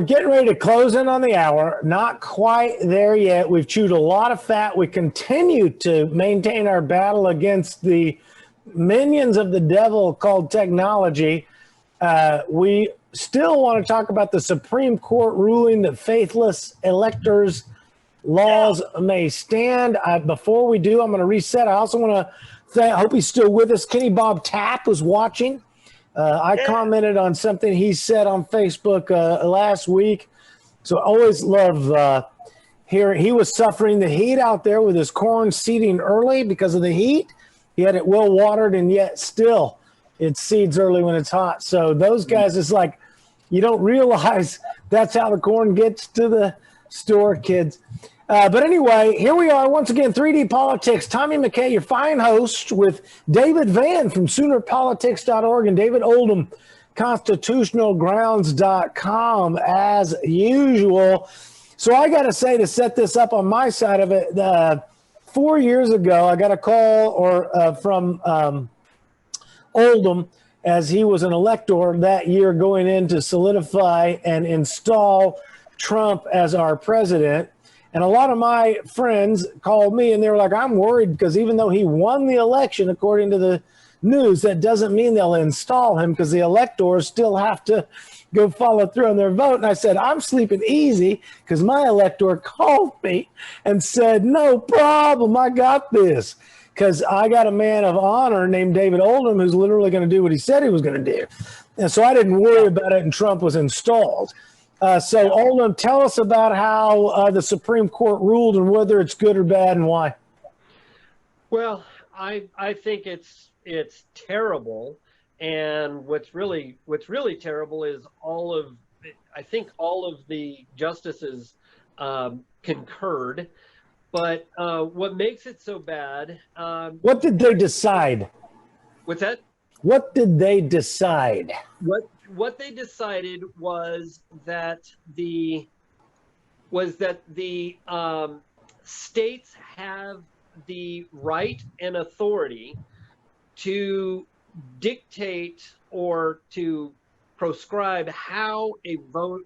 getting ready to close in on the hour. Not quite there yet. We've chewed a lot of fat. We continue to maintain our battle against the minions of the devil called technology. We still want to talk about the Supreme Court ruling that faithless electors' laws may stand. Before we do, I'm going to reset. I also want to I hope he's still with us. Kenny Bob Tapp was watching. I commented on something he said on Facebook last week. So I always love hearing. He was suffering the heat out there with his corn seeding early because of the heat. He had it well watered, and yet still it seeds early when it's hot. So those guys, it's like you don't realize that's how the corn gets to the store, kids. But anyway, here we are once again, 3D Politics. Tommy McKay, your fine host, with David Vann from SoonerPolitics.org and David Oldham, ConstitutionalGrounds.com, as usual. So I got to say, to set this up on my side of it, 4 years ago, I got a call from Oldham, as he was an elector that year going in to solidify and install Trump as our president. And a lot of my friends called me and they were like, I'm worried because even though he won the election, according to the news, that doesn't mean they'll install him because the electors still have to go follow through on their vote. And I said, I'm sleeping easy because my elector called me and said, no problem, I got this. Because I got a man of honor named David Oldham who's literally going to do what he said he was going to do. And so I didn't worry about it and Trump was installed. So Oldham, tell us about how the Supreme Court ruled and whether it's good or bad and why. Well, I think it's terrible. And what's really terrible is all of the justices concurred. But what makes it so bad? What did they decide? What's that? What did they decide? What they decided was that the states have the right and authority to dictate or to proscribe how an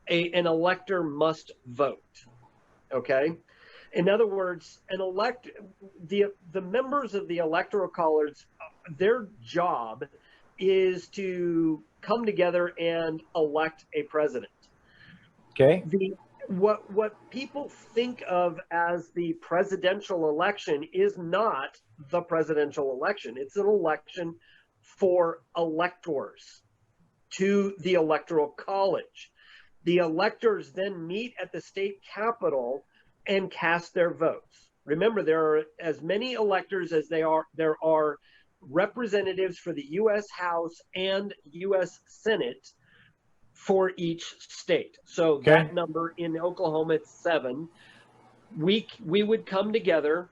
elector must vote. Okay. In other words, the members of the electoral college, their job is to come together and elect a president. Okay. What people think of as the presidential election is not the presidential election. It's an election for electors to the electoral college. The electors then meet at the state capitol and cast their votes. Remember, there are as many electors as there are representatives for the U.S. House and U.S. Senate for each state. So that number in Oklahoma, it's 7. We would come together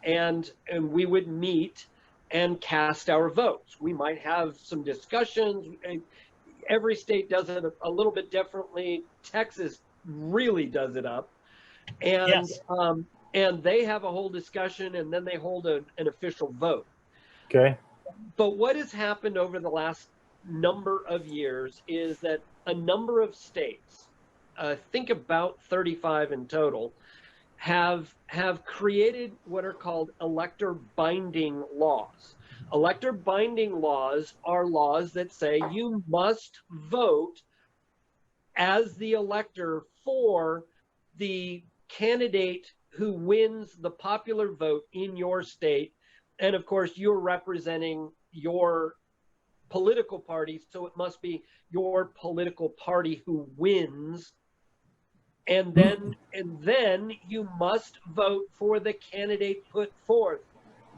and we would meet and cast our votes. We might have some discussions. Every state does it a little bit differently. Texas really does it up. And yes. And they have a whole discussion and then they hold an official vote. Okay. But what has happened over the last number of years is that a number of states think about 35 in total, have created what are called elector binding laws. Elector binding laws are laws that say you must vote as the elector for the candidate who wins the popular vote in your state. And of course, you're representing your political party, so it must be your political party who wins. And then you must vote for the candidate put forth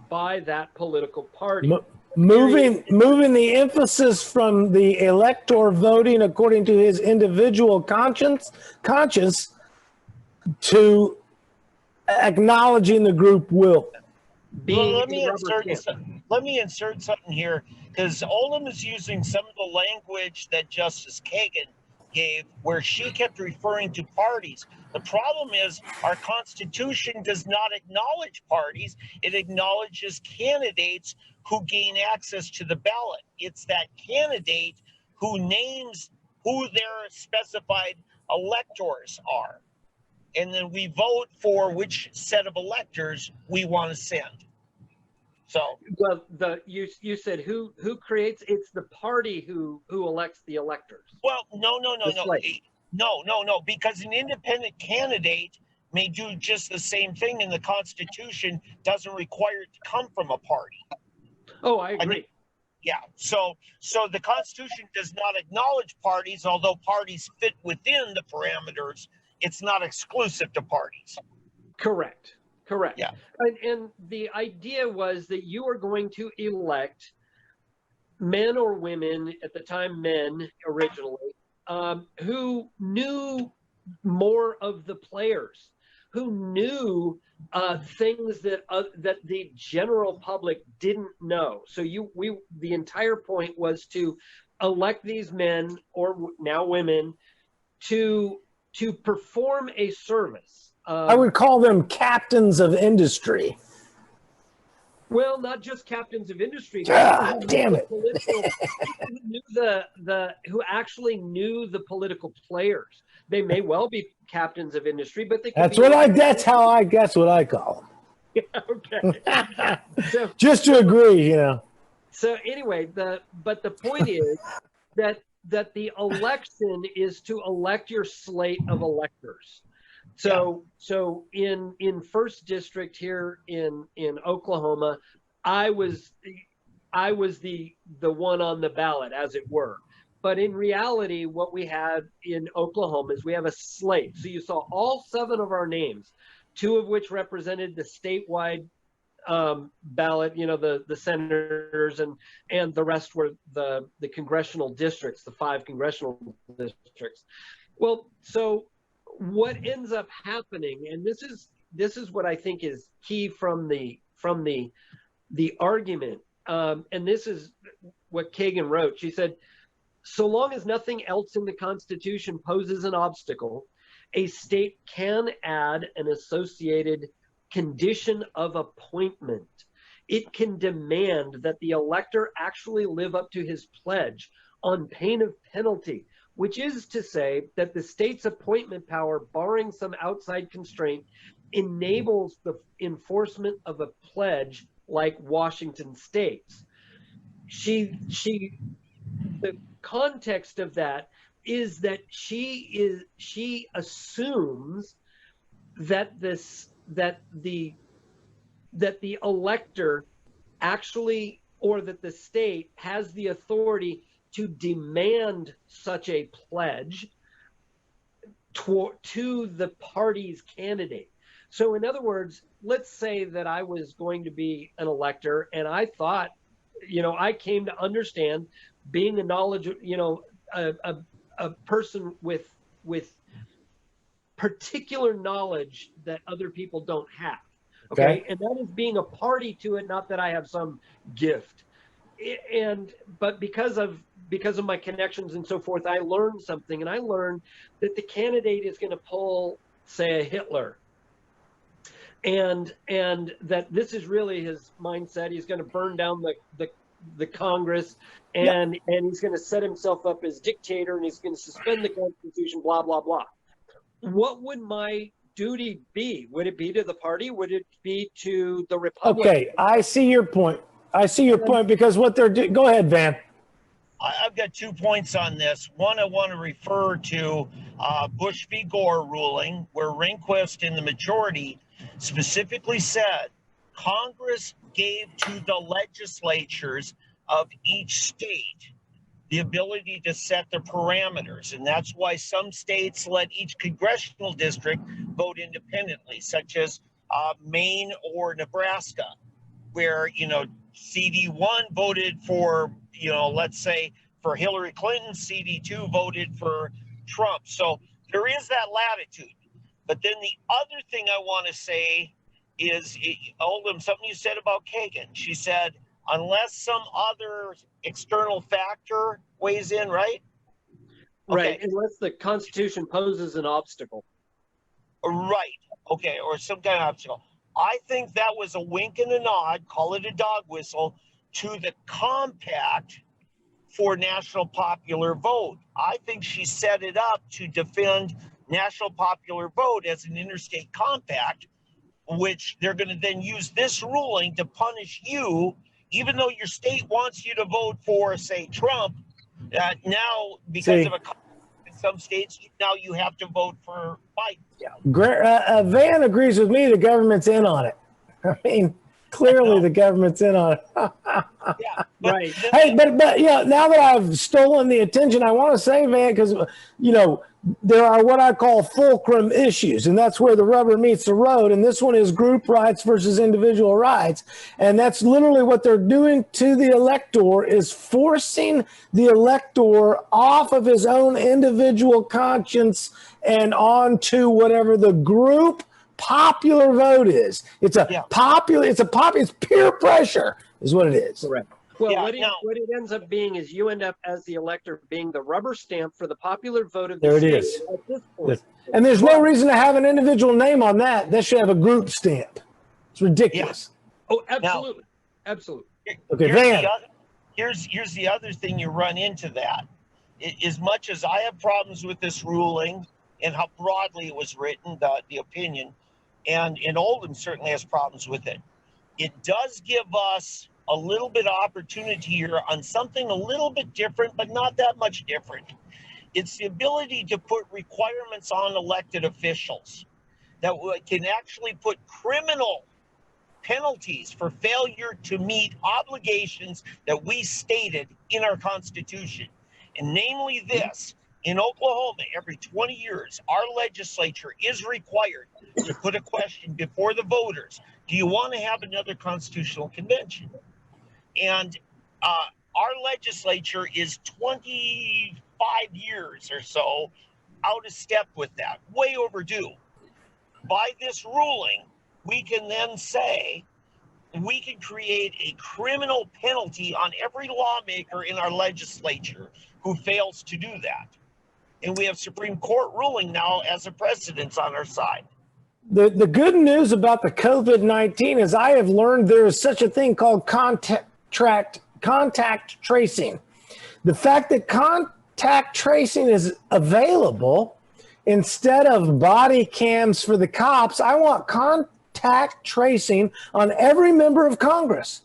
by that political party. Moving the emphasis from the elector voting according to his individual conscience to acknowledging the group will. Well, let me insert something here, because Olin is using some of the language that Justice Kagan gave, where she kept referring to parties. The problem is our Constitution does not acknowledge parties. It acknowledges candidates who gain access to the ballot. It's that candidate who names who their specified electors are. And then we vote for which set of electors we want to send. So, well, you said who creates? It's the party who elects the electors. Well, no, because an independent candidate may do just the same thing, and the Constitution doesn't require it to come from a party. Oh, I agree. Yeah, so the Constitution does not acknowledge parties, although parties fit within the parameters. It's not exclusive to parties. Correct. Yeah. And the idea was that you are going to elect men or women, at the time men originally, who knew more of the players, who knew things that the general public didn't know. So the entire point was to elect these men, or now women, to perform a service. I would call them captains of industry. Well, not just captains of industry. God damn it! Who actually knew the political players. They may well be captains of industry, but they. That's what I call them. Okay. So, just to agree, you know. So anyway, the point is that the election is to elect your slate of electors. So in first district here in Oklahoma, I was the one on the ballot, as it were. But in reality, what we had in Oklahoma is we have a slate. So you saw all 7 of our names, 2 of which represented the statewide ballot, you know, the senators, and the rest were the congressional districts, the 5 congressional districts. Well, so what ends up happening, and this is what I think is key from the argument, and this is what Kagan wrote. She said, so long as nothing else in the Constitution poses an obstacle, a state can add an associated condition of appointment. It can demand that the elector actually live up to his pledge on pain of penalty, which is to say that the state's appointment power, barring some outside constraint, enables the enforcement of a pledge like Washington State's. The context of that is that she assumes that the elector actually, or that the state has the authority to demand such a pledge to the party's candidate. So in other words, let's say that I was going to be an elector, and I thought, you know, I came to understand, being a knowledge, you know, a person with particular knowledge that other people don't have. Okay. And that is being a party to it, not that I have some gift. But because of my connections and so forth, I learned something, and I learned that the candidate is going to pull, say, a Hitler, and that this is really his mindset. He's going to burn down the Congress, and he's going to set himself up as dictator, and he's going to suspend the Constitution, blah blah blah. what would my duty be? Would it be to the party? Would it be to the Republic? Okay, I see your point. I see your point, because what they're doing. Go ahead, Van. I've got 2 points on this. One, I want to refer to Bush v. Gore ruling, where Rehnquist in the majority specifically said Congress gave to the legislatures of each state the ability to set the parameters. And that's why some states let each congressional district vote independently, such as Maine or Nebraska, where, CD1 voted for, let's say for Hillary Clinton, CD2 voted for Trump. So there is that latitude. But then the other thing I want to say is, Oldham, something you said about Kagan. She said, unless some other external factor weighs in, right? Right, Okay. unless the Constitution poses an obstacle. Right. Okay, or some kind of obstacle. I think that was a wink and a nod, call it a dog whistle, to the compact for national popular vote. I think she set it up to defend national popular vote as an interstate compact, which they're going to then use this ruling to punish you, even though your state wants you to vote for, say, Trump. Now, because of a in some states, now you have to vote for Biden. Yeah. Van agrees with me. The government's in on it. I mean, clearly the government's in on it. Yeah, Right. Hey, but now that I've stolen the attention, I want to say, Van, because there are what I call fulcrum issues, and that's where the rubber meets the road. And this one is group rights versus individual rights, and that's literally what they're doing to the elector, is forcing the elector off of his own individual conscience and onto whatever the group popular vote is. It's peer pressure is what it is. Correct. Well, Yeah, what it ends up being is you end up as the elector being the rubber stamp for the popular vote of the There it state is. at this point. And there's no reason to have an individual name on that. That should have a group stamp. It's ridiculous. Oh, absolutely. Absolutely. Okay, Van. Here's the other thing you run into that. As much as I have problems with this ruling and how broadly it was written, the opinion, and Oldham certainly has problems with it, it does give us a little bit of opportunity here on something a little bit different, but not that much different. It's the ability to put requirements on elected officials that can actually put criminal penalties for failure to meet obligations that we stated in our Constitution. And namely this, in Oklahoma, every 20 years, our legislature is required to put a question before the voters. Do you want to have another constitutional convention? And our legislature is 25 years or so out of step with that, way overdue. By this ruling, we can then say we can create a criminal penalty on every lawmaker in our legislature who fails to do that. And we have Supreme Court ruling now as a precedent on our side. The good news about the COVID-19 is I have learned there is such a thing called contact tracing. The fact that contact tracing is available instead of body cams for the cops, I want contact tracing on every member of Congress.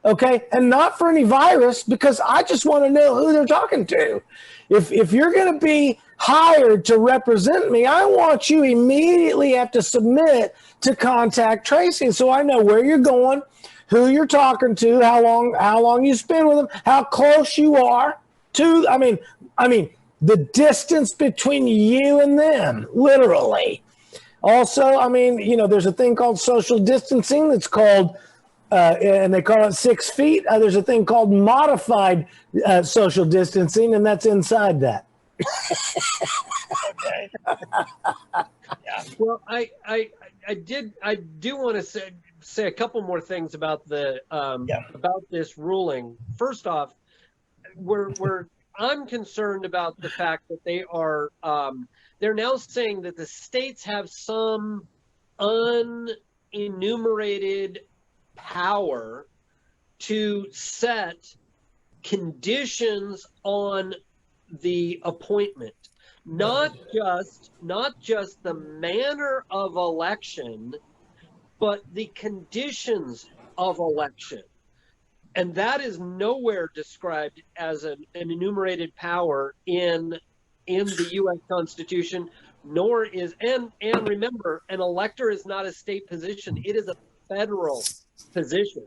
Okay, and not for any virus, because I just want to know who they're talking to. If you're going to be hired to represent me, I want you immediately have to submit to contact tracing, so I know where you're going, who you're talking to, how long you spend with them, how close you are to. I mean, the distance between you and them, literally. Also, there's a thing called social distancing that's called. And they call it 6 feet. There's a thing called modified social distancing, and that's inside that. Okay. Yeah. Well, I do want to say a couple more things about about this ruling. First off, I'm concerned about the fact that they're now saying that the states have some unenumerated power to set conditions on the appointment. not just the manner of election, but the conditions of election. And that is nowhere described as an enumerated power in the U.S. Constitution, nor is, and remember, an elector is not a state position. It is a federal position.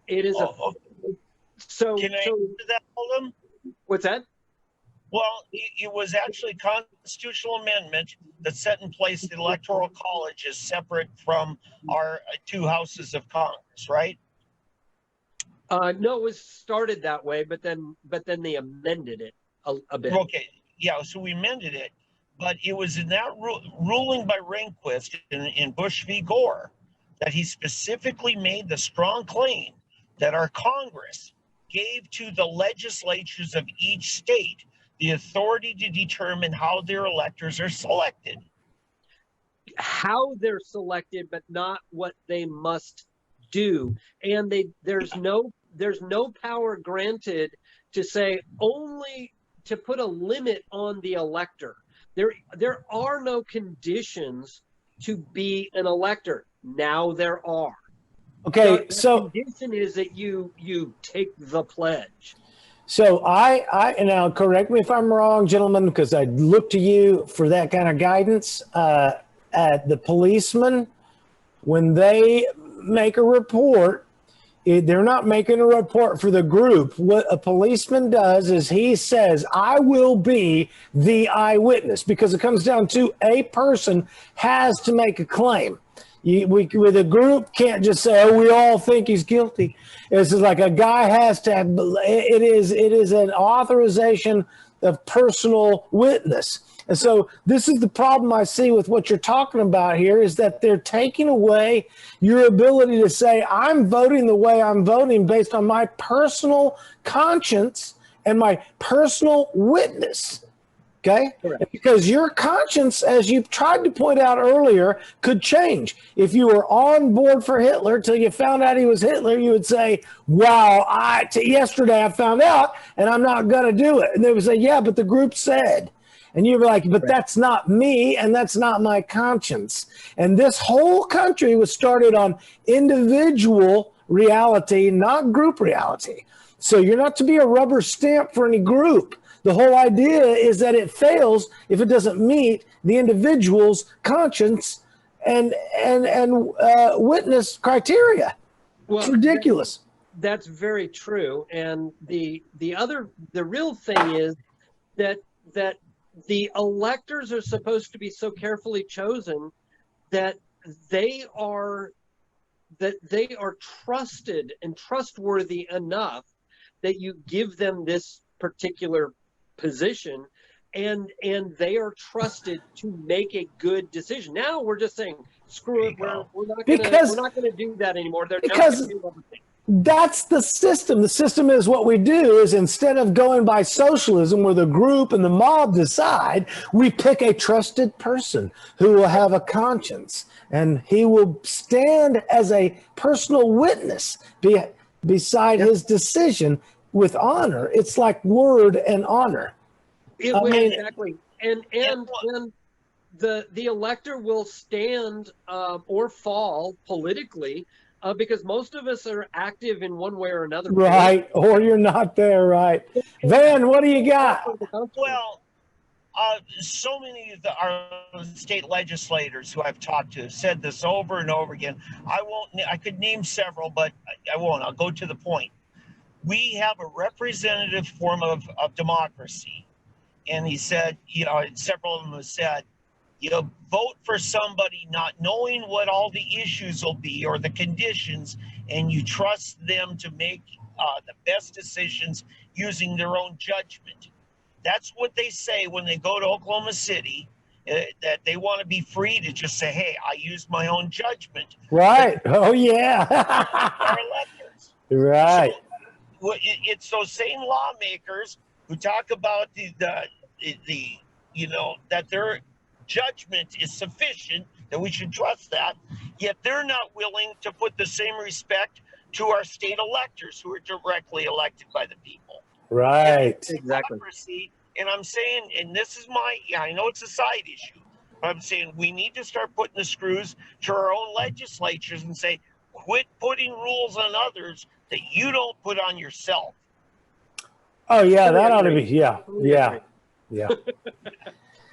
It is so. Can I answer that, Holden? What's that? Well, it was actually a constitutional amendment that set in place the Electoral College is separate from our two houses of Congress, right? No, it was started that way, but then they amended it a bit. Okay, yeah, so we amended it, but it was in that ruling by Rehnquist in Bush v. Gore that he specifically made the strong claim that our Congress gave to the legislatures of each state the authority to determine how their electors are selected. How they're selected, but not what they must do. And there's no power granted to say only to put a limit on the elector. There are no conditions to be an elector. Now there are. Okay, the condition is that you take the pledge. So I now correct me if I'm wrong, gentlemen, because I look to you for that kind of guidance. At the policemen, when they make a report, they're not making a report for the group. What a policeman does is he says, I will be the eyewitness, because it comes down to a person has to make a claim. With a group can't just say, oh, we all think he's guilty. It's just like a guy has to have, it is an authorization of personal witness. And so this is the problem I see with what you're talking about here, is that they're taking away your ability to say, I'm voting the way I'm voting based on my personal conscience and my personal witness. Okay? Correct. Because your conscience, as you tried to point out earlier, could change. If you were on board for Hitler till you found out he was Hitler, you would say, wow, yesterday I found out and I'm not going to do it. And they would say, yeah, but the group said. And you'd be like, but that's not me and that's not my conscience. And this whole country was started on individual reality, not group reality. So you're not to be a rubber stamp for any group. The whole idea is that it fails if it doesn't meet the individual's conscience and witness criteria. Well, it's ridiculous. That's very true. And the real thing is that the electors are supposed to be so carefully chosen that they are trusted and trustworthy enough that you give them this particular position, and they are trusted to make a good decision. Now we're just saying, screw it, we're not going to do that anymore. They're because do everything. That's the system. The system is what we do is, instead of going by socialism where the group and the mob decide, we pick a trusted person who will have a conscience, and he will stand as a personal witness beside his decision with honor. It's like word and honor. Exactly. And the elector will stand or fall politically because most of us are active in one way or another. Right. Or you're not there, right? Van, what do you got? Well, so many of our state legislators who I've talked to have said this over and over again. I could name several, but I won't. I'll go to the point. We have a representative form of democracy. And he said, several of them have said, vote for somebody not knowing what all the issues will be or the conditions, and you trust them to make the best decisions using their own judgment. That's what they say when they go to Oklahoma City, that they want to be free to just say, hey, I used my own judgment. Right. Oh, yeah. Our electors. Right. So, it's those same lawmakers who talk about that their judgment is sufficient, that we should trust that, yet they're not willing to put the same respect to our state electors who are directly elected by the people. Right. Exactly. Democracy And I'm saying, and this is I know it's a side issue, but I'm saying we need to start putting the screws to our own legislatures and say, quit putting rules on others that you don't put on yourself. Oh yeah, that ought to be, yeah.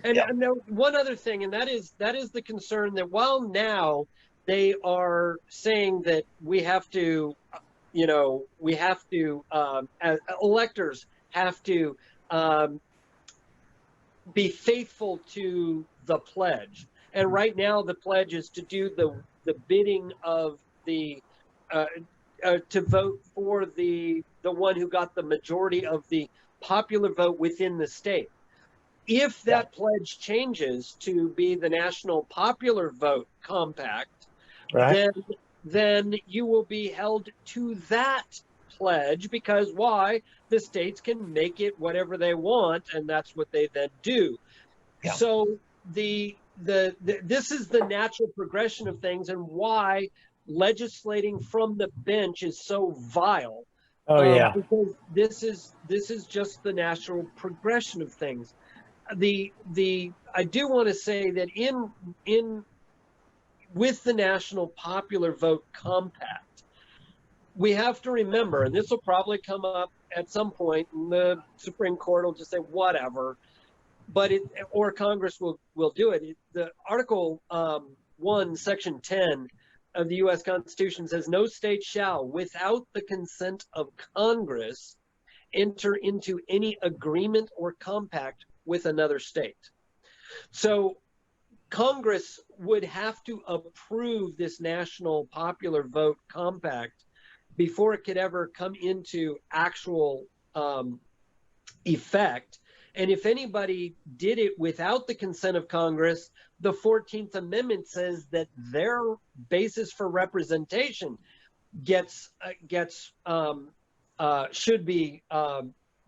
And one other thing, and that is the concern that while now they are saying that we have to, as electors have to be faithful to the pledge. And right now the pledge is to do the bidding of the to vote for the one who got the majority of the popular vote within the state. If that pledge changes to be the National Popular Vote Compact, right, then you will be held to that pledge, because why? The states can make it whatever they want, and that's what they then do. Yeah. So this is the natural progression of things, and why legislating from the bench is so vile. Oh yeah, because this is just the natural progression of things. I do want to say that with the National Popular Vote Compact, we have to remember, and this will probably come up at some point, and the Supreme Court will just say whatever, or Congress will do it. The Article 1, Section 10 of the U.S. Constitution says, no state shall, without the consent of Congress, enter into any agreement or compact with another state. So Congress would have to approve this National Popular Vote Compact before it could ever come into actual effect. And if anybody did it without the consent of Congress, the 14th Amendment says that their basis for representation should be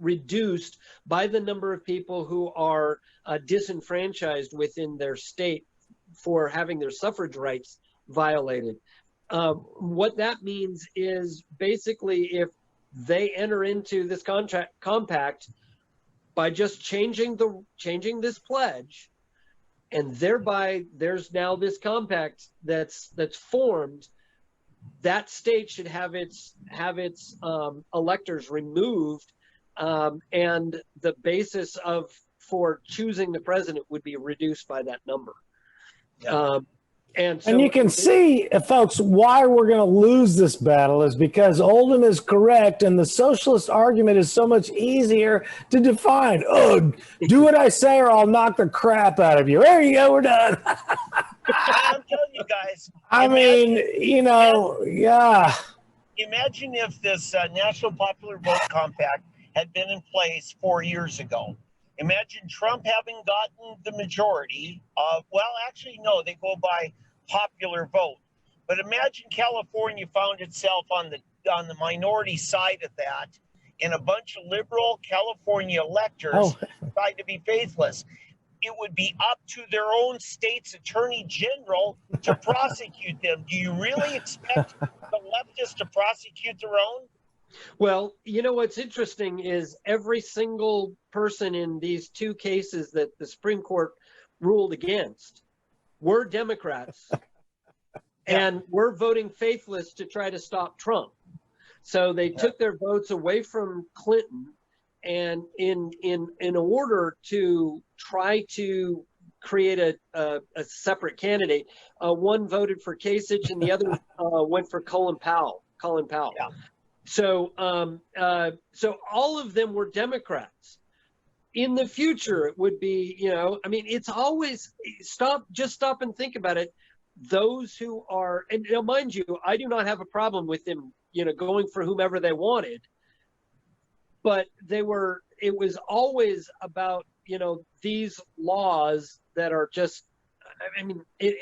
reduced by the number of people who are disenfranchised within their state for having their suffrage rights violated. What that means is basically if they enter into this compact by just changing this pledge, and thereby there's now this compact that's formed, that state should have its electors removed, and the basis for choosing the president would be reduced by that number. Yeah. And you can see, folks, why we're going to lose this battle is because Oldham is correct, and the socialist argument is so much easier to define. Oh, do what I say or I'll knock the crap out of you. There you go, we're done. I'm telling you guys. Imagine if this National Popular Vote Compact had been in place 4 years ago. Imagine Trump having gotten the majority of, well, actually, no, they go by popular vote. But imagine California found itself on the minority side of that, and a bunch of liberal California electors tried to be faithless. It would be up to their own state's attorney general to prosecute them. Do you really expect the leftists to prosecute their own? Well, you know what's interesting is every single person in these two cases that the Supreme Court ruled against were Democrats and were voting faithless to try to stop Trump. So they took their votes away from Clinton, and in order to try to create a separate candidate, one voted for Kasich and the other went for Colin Powell. Yeah. So all of them were Democrats. In the future, it would be, it's always stop and think about it. Those who are, and mind you, I do not have a problem with them, going for whomever they wanted, but it was always about, these laws that are just,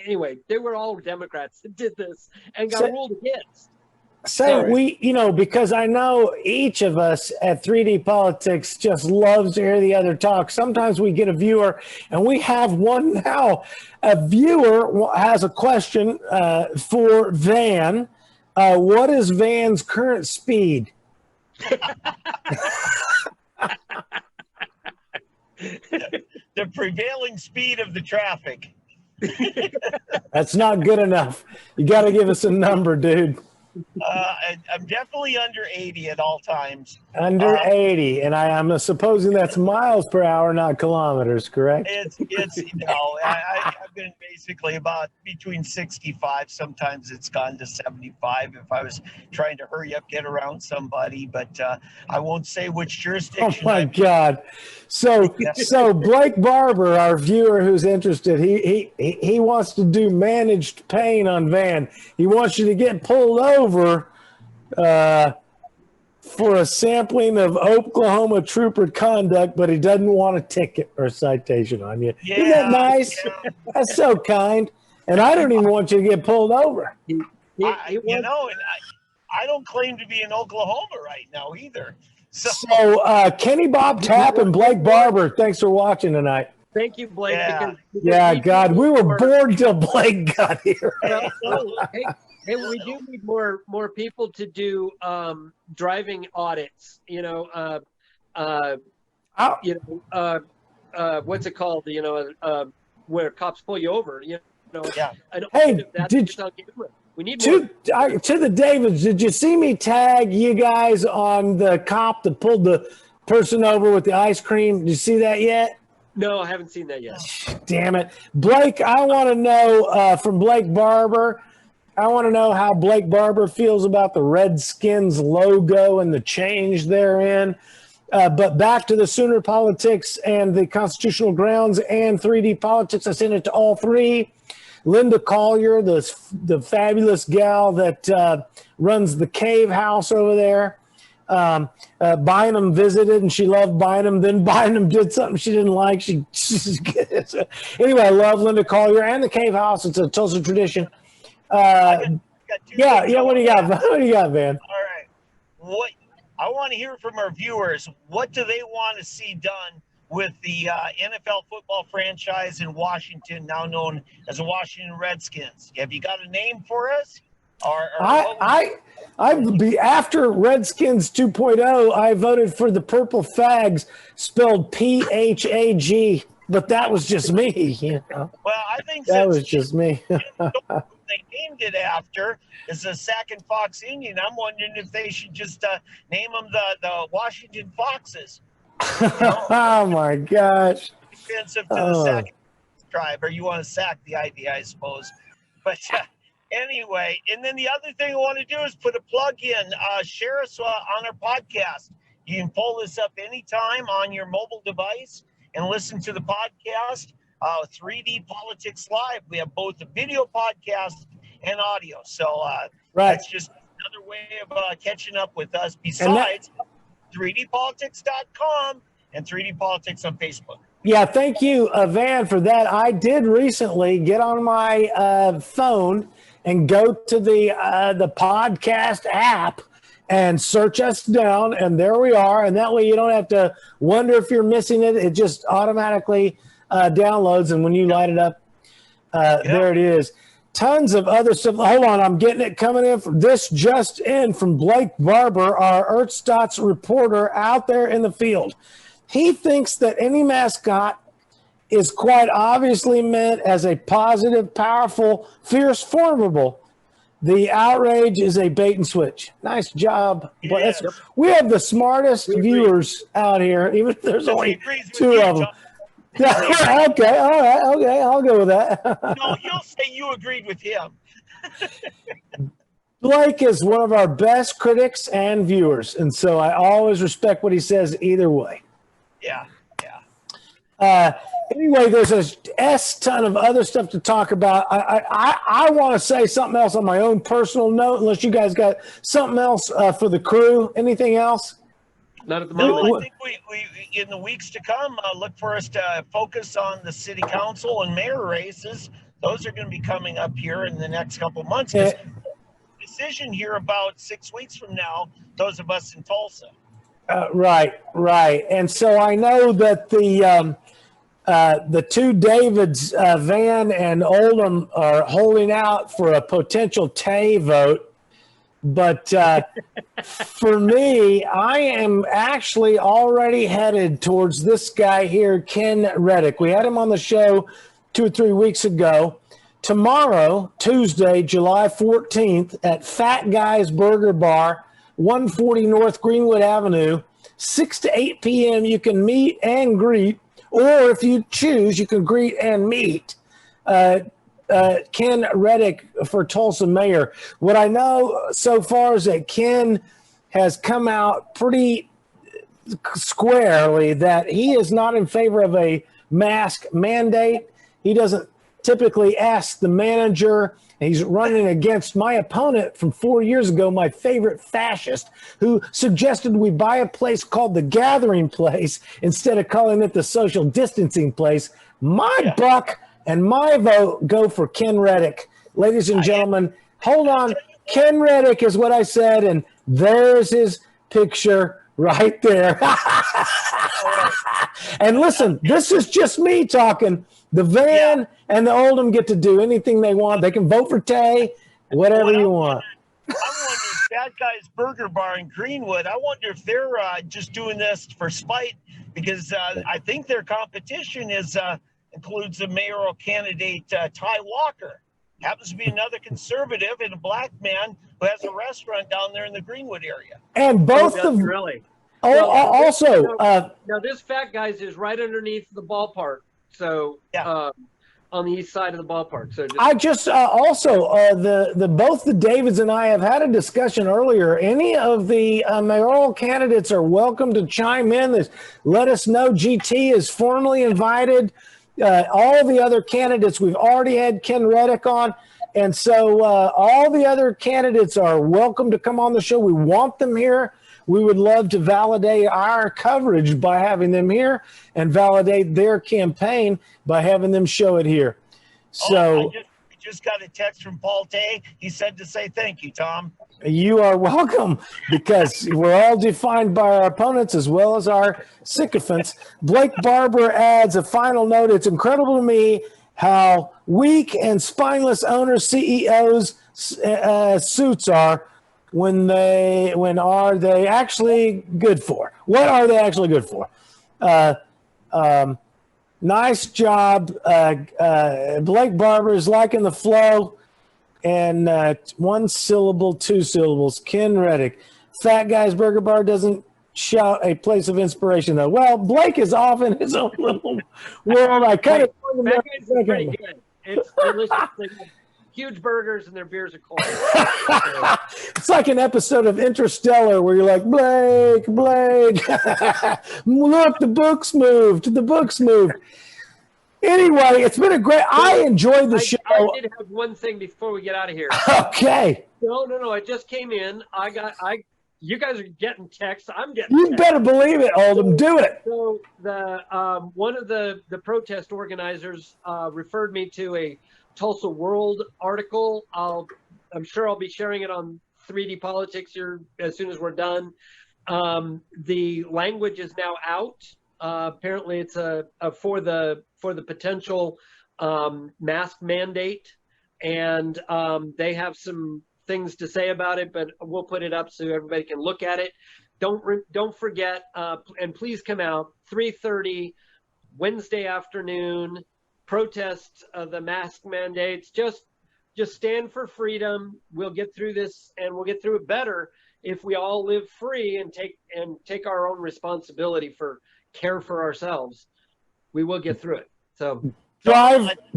anyway, they were all Democrats that did this and got ruled against. So because I know each of us at 3D Politics just loves to hear the other talk. Sometimes we get a viewer, and we have one now. A viewer has a question for Van. What is Van's current speed? The prevailing speed of the traffic. That's not good enough. You got to give us a number, dude. I'm definitely under 80 at all times. Under 80, and I'm supposing that's miles per hour, not kilometers, correct? It's I've been basically about between 65. Sometimes it's gone to 75 if I was trying to hurry up, get around somebody. But I won't say which jurisdiction. Oh my God! So Blake Barber, our viewer who's interested, he wants to do managed pain on Van. He wants you to get pulled over for a sampling of Oklahoma trooper conduct, but he doesn't want a ticket or a citation on you. Yeah, Isn't that nice? Yeah. That's so kind. And I don't even want you to get pulled over. I don't claim to be in Oklahoma right now either. So Kenny Bob Tapp and Blake Barber, thanks for watching tonight. Thank you, Blake. Yeah. Because God, we were bored till Blake got here. Hey, we do need more people to do driving audits. What's it called? Where cops pull you over. Yeah. We need more. To the Davids, did you see me tag you guys on the cop that pulled the person over with the ice cream? Did you see that yet? No, I haven't seen that yet. Damn it. Blake, I want to know from Blake Barber, I want to know how Blake Barber feels about the Redskins logo and the change therein. But back to the Sooner politics and the constitutional grounds and 3D politics. I sent it to all three. Linda Collier, the fabulous gal that runs the Cave House over there. Bynum visited and she loved Bynum. Then Bynum did something she didn't like. Anyway, I love Linda Collier and the Cave House. It's a Tulsa tradition. What do you got? What do you got, Van? All right. I want to hear from our viewers. What do they want to see done with the NFL football franchise in Washington, now known as the Washington Redskins? Have you got a name for us? I'd be after Redskins 2.0. I voted for the Purple Fags, spelled PHAG, but that was just me. You know? Well, I think that was just me. They named it after is the Sac and Fox Indian. I'm wondering if they should just name them the Washington Foxes. Oh my gosh! Offensive to the Sac tribe, or you want to sack the idea, I suppose. But anyway, and then the other thing I want to do is put a plug in. Share us on our podcast. You can pull this up anytime on your mobile device and listen to the podcast. 3D Politics Live. We have both a video podcast and audio. So that's just another way of catching up with us besides 3dpolitics.com and 3D Politics on Facebook. Yeah, thank you, Van, for that. I did recently get on my phone and go to the podcast app and search us down, and there we are. And that way you don't have to wonder if you're missing it. It just automatically downloads, and when you light it up, there it is. Tons of other stuff. Hold on, I'm getting it coming in. This just in from Blake Barber, our Earthstats reporter out there in the field. He thinks that any mascot is quite obviously meant as a positive, powerful, fierce, formidable. The outrage is a bait and switch. Nice job. Yeah. We have the smartest viewers out here, even if there's only two of them. Okay, all right, okay, I'll go with that. No, you'll say you agreed with him. Blake is one of our best critics and viewers, and so I always respect what he says either way. Yeah. Anyway, there's a ton of other stuff to talk about. I want to say something else on my own personal note, unless you guys got something else for the crew. Anything else? Not at the moment. No, I think we in the weeks to come, look for us to focus on the city council and mayor races. Those are going to be coming up here in the next couple of months. Decision here about 6 weeks from now, those of us in Tulsa. Right. And so I know that the two Davids, Van and Oldham, are holding out for a potential Tay vote. But for me, I am actually already headed towards this guy here, Ken Reddick. We had him on the show 2 or 3 weeks ago. Tomorrow, Tuesday, July 14th, at Fat Guy's Burger Bar, 140 North Greenwood Avenue, 6 to 8 p.m. You can meet and greet, or if you choose, you can greet and meet Ken Reddick for Tulsa mayor. What I know so far is that Ken has come out pretty squarely that he is not in favor of a mask mandate. He doesn't typically ask the manager. He's running against my opponent from 4 years ago, my favorite fascist, who suggested we buy a place called the Gathering Place instead of calling it the Social Distancing Place. My buck and my vote go for Ken Reddick. Ladies and gentlemen, hold on. Ken Reddick is what I said, and there's his picture right there. And listen, this is just me talking. The van and the Oldham get to do anything they want. They can vote for Tay, whatever you want. I wonder if that guy's Burger Bar in Greenwood, I wonder if they're just doing this for spite, because I think their competition includes the mayoral candidate, Ty Walker. Happens to be another conservative and a black man who has a restaurant down there in the Greenwood area. And both really. Also, now this Fat Guy's is right underneath the ballpark. So on the east side of the ballpark. So both the Davids and I have had a discussion earlier. Any of the mayoral candidates are welcome to chime in. Let us know. GT is formally invited. All the other candidates, we've already had Ken Reddick on. And so all the other candidates are welcome to come on the show. We want them here. We would love to validate our coverage by having them here and validate their campaign by having them show it here. So I just got a text from Paul Tay. He said to say thank you, Tom. You are welcome, because we're all defined by our opponents as well as our sycophants. Blake Barber adds a final note. It's incredible to me how weak and spineless owners, CEOs suits are. When are they actually good for? What are they actually good for? Nice job. Blake Barber is liking the flow. And 1 syllable, 2 syllables. Ken Reddick. Fat Guy's Burger Bar doesn't shout a place of inspiration, though. Well, Blake is off in his own little world. I kind of. Fat Guy's is pretty good. It's delicious. They have huge burgers and their beers are cold. It's like an episode of Interstellar where you're like, Blake. Look, the book's moved. Anyway, it's been a great. I enjoyed the show. I did have one thing before we get out of here. Okay. No. It just came in. You guys are getting texts. I'm getting. You better believe it, Oldham. Do it. So the one of the protest organizers referred me to a Tulsa World article. I'm sure I'll be sharing it on 3D Politics here as soon as we're done. The language is now out. Apparently, it's for the potential mask mandate, and they have some things to say about it. But we'll put it up so everybody can look at it. Don't forget, and please come out 3:30 Wednesday afternoon. Protest the mask mandates. Just stand for freedom. We'll get through this, and we'll get through it better if we all live free and take our own responsibility for care for ourselves. We will get through it. So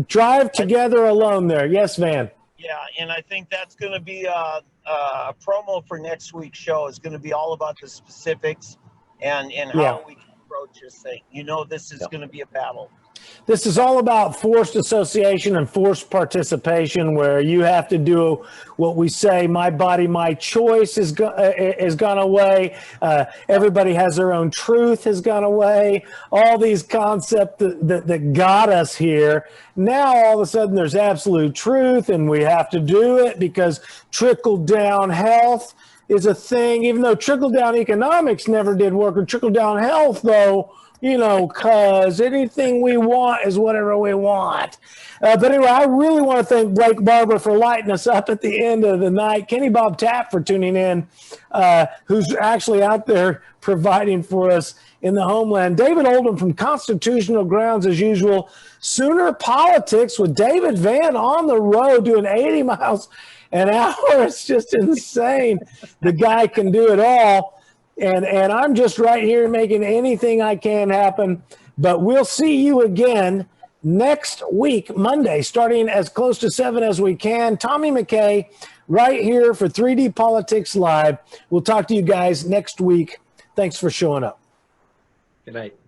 drive together alone there. Yes, Van. Yeah, and I think that's going to be a promo for next week's show. Is going to be all about the specifics and how we can approach this thing. This is going to be a battle. This is all about forced association and forced participation, where you have to do what we say, my body, my choice has gone away. Everybody has their own truth has gone away. All these concepts that got us here. Now, all of a sudden, there's absolute truth, and we have to do it because trickle-down health is a thing, even though trickle-down economics never did work, or trickle-down health, though, You know, because anything we want is whatever we want. But anyway, I really want to thank Blake Barber for lighting us up at the end of the night. Kenny Bob Tapp for tuning in, who's actually out there providing for us in the homeland. David Oldham from Constitutional Grounds, as usual. Sooner Politics with David Vann on the road doing 80 miles an hour. It's just insane. The guy can do it all. And I'm just right here making anything I can happen. But we'll see you again next week, Monday, starting as close to 7 as we can. Tommy McKay right here for 3D Politics Live. We'll talk to you guys next week. Thanks for showing up. Good night.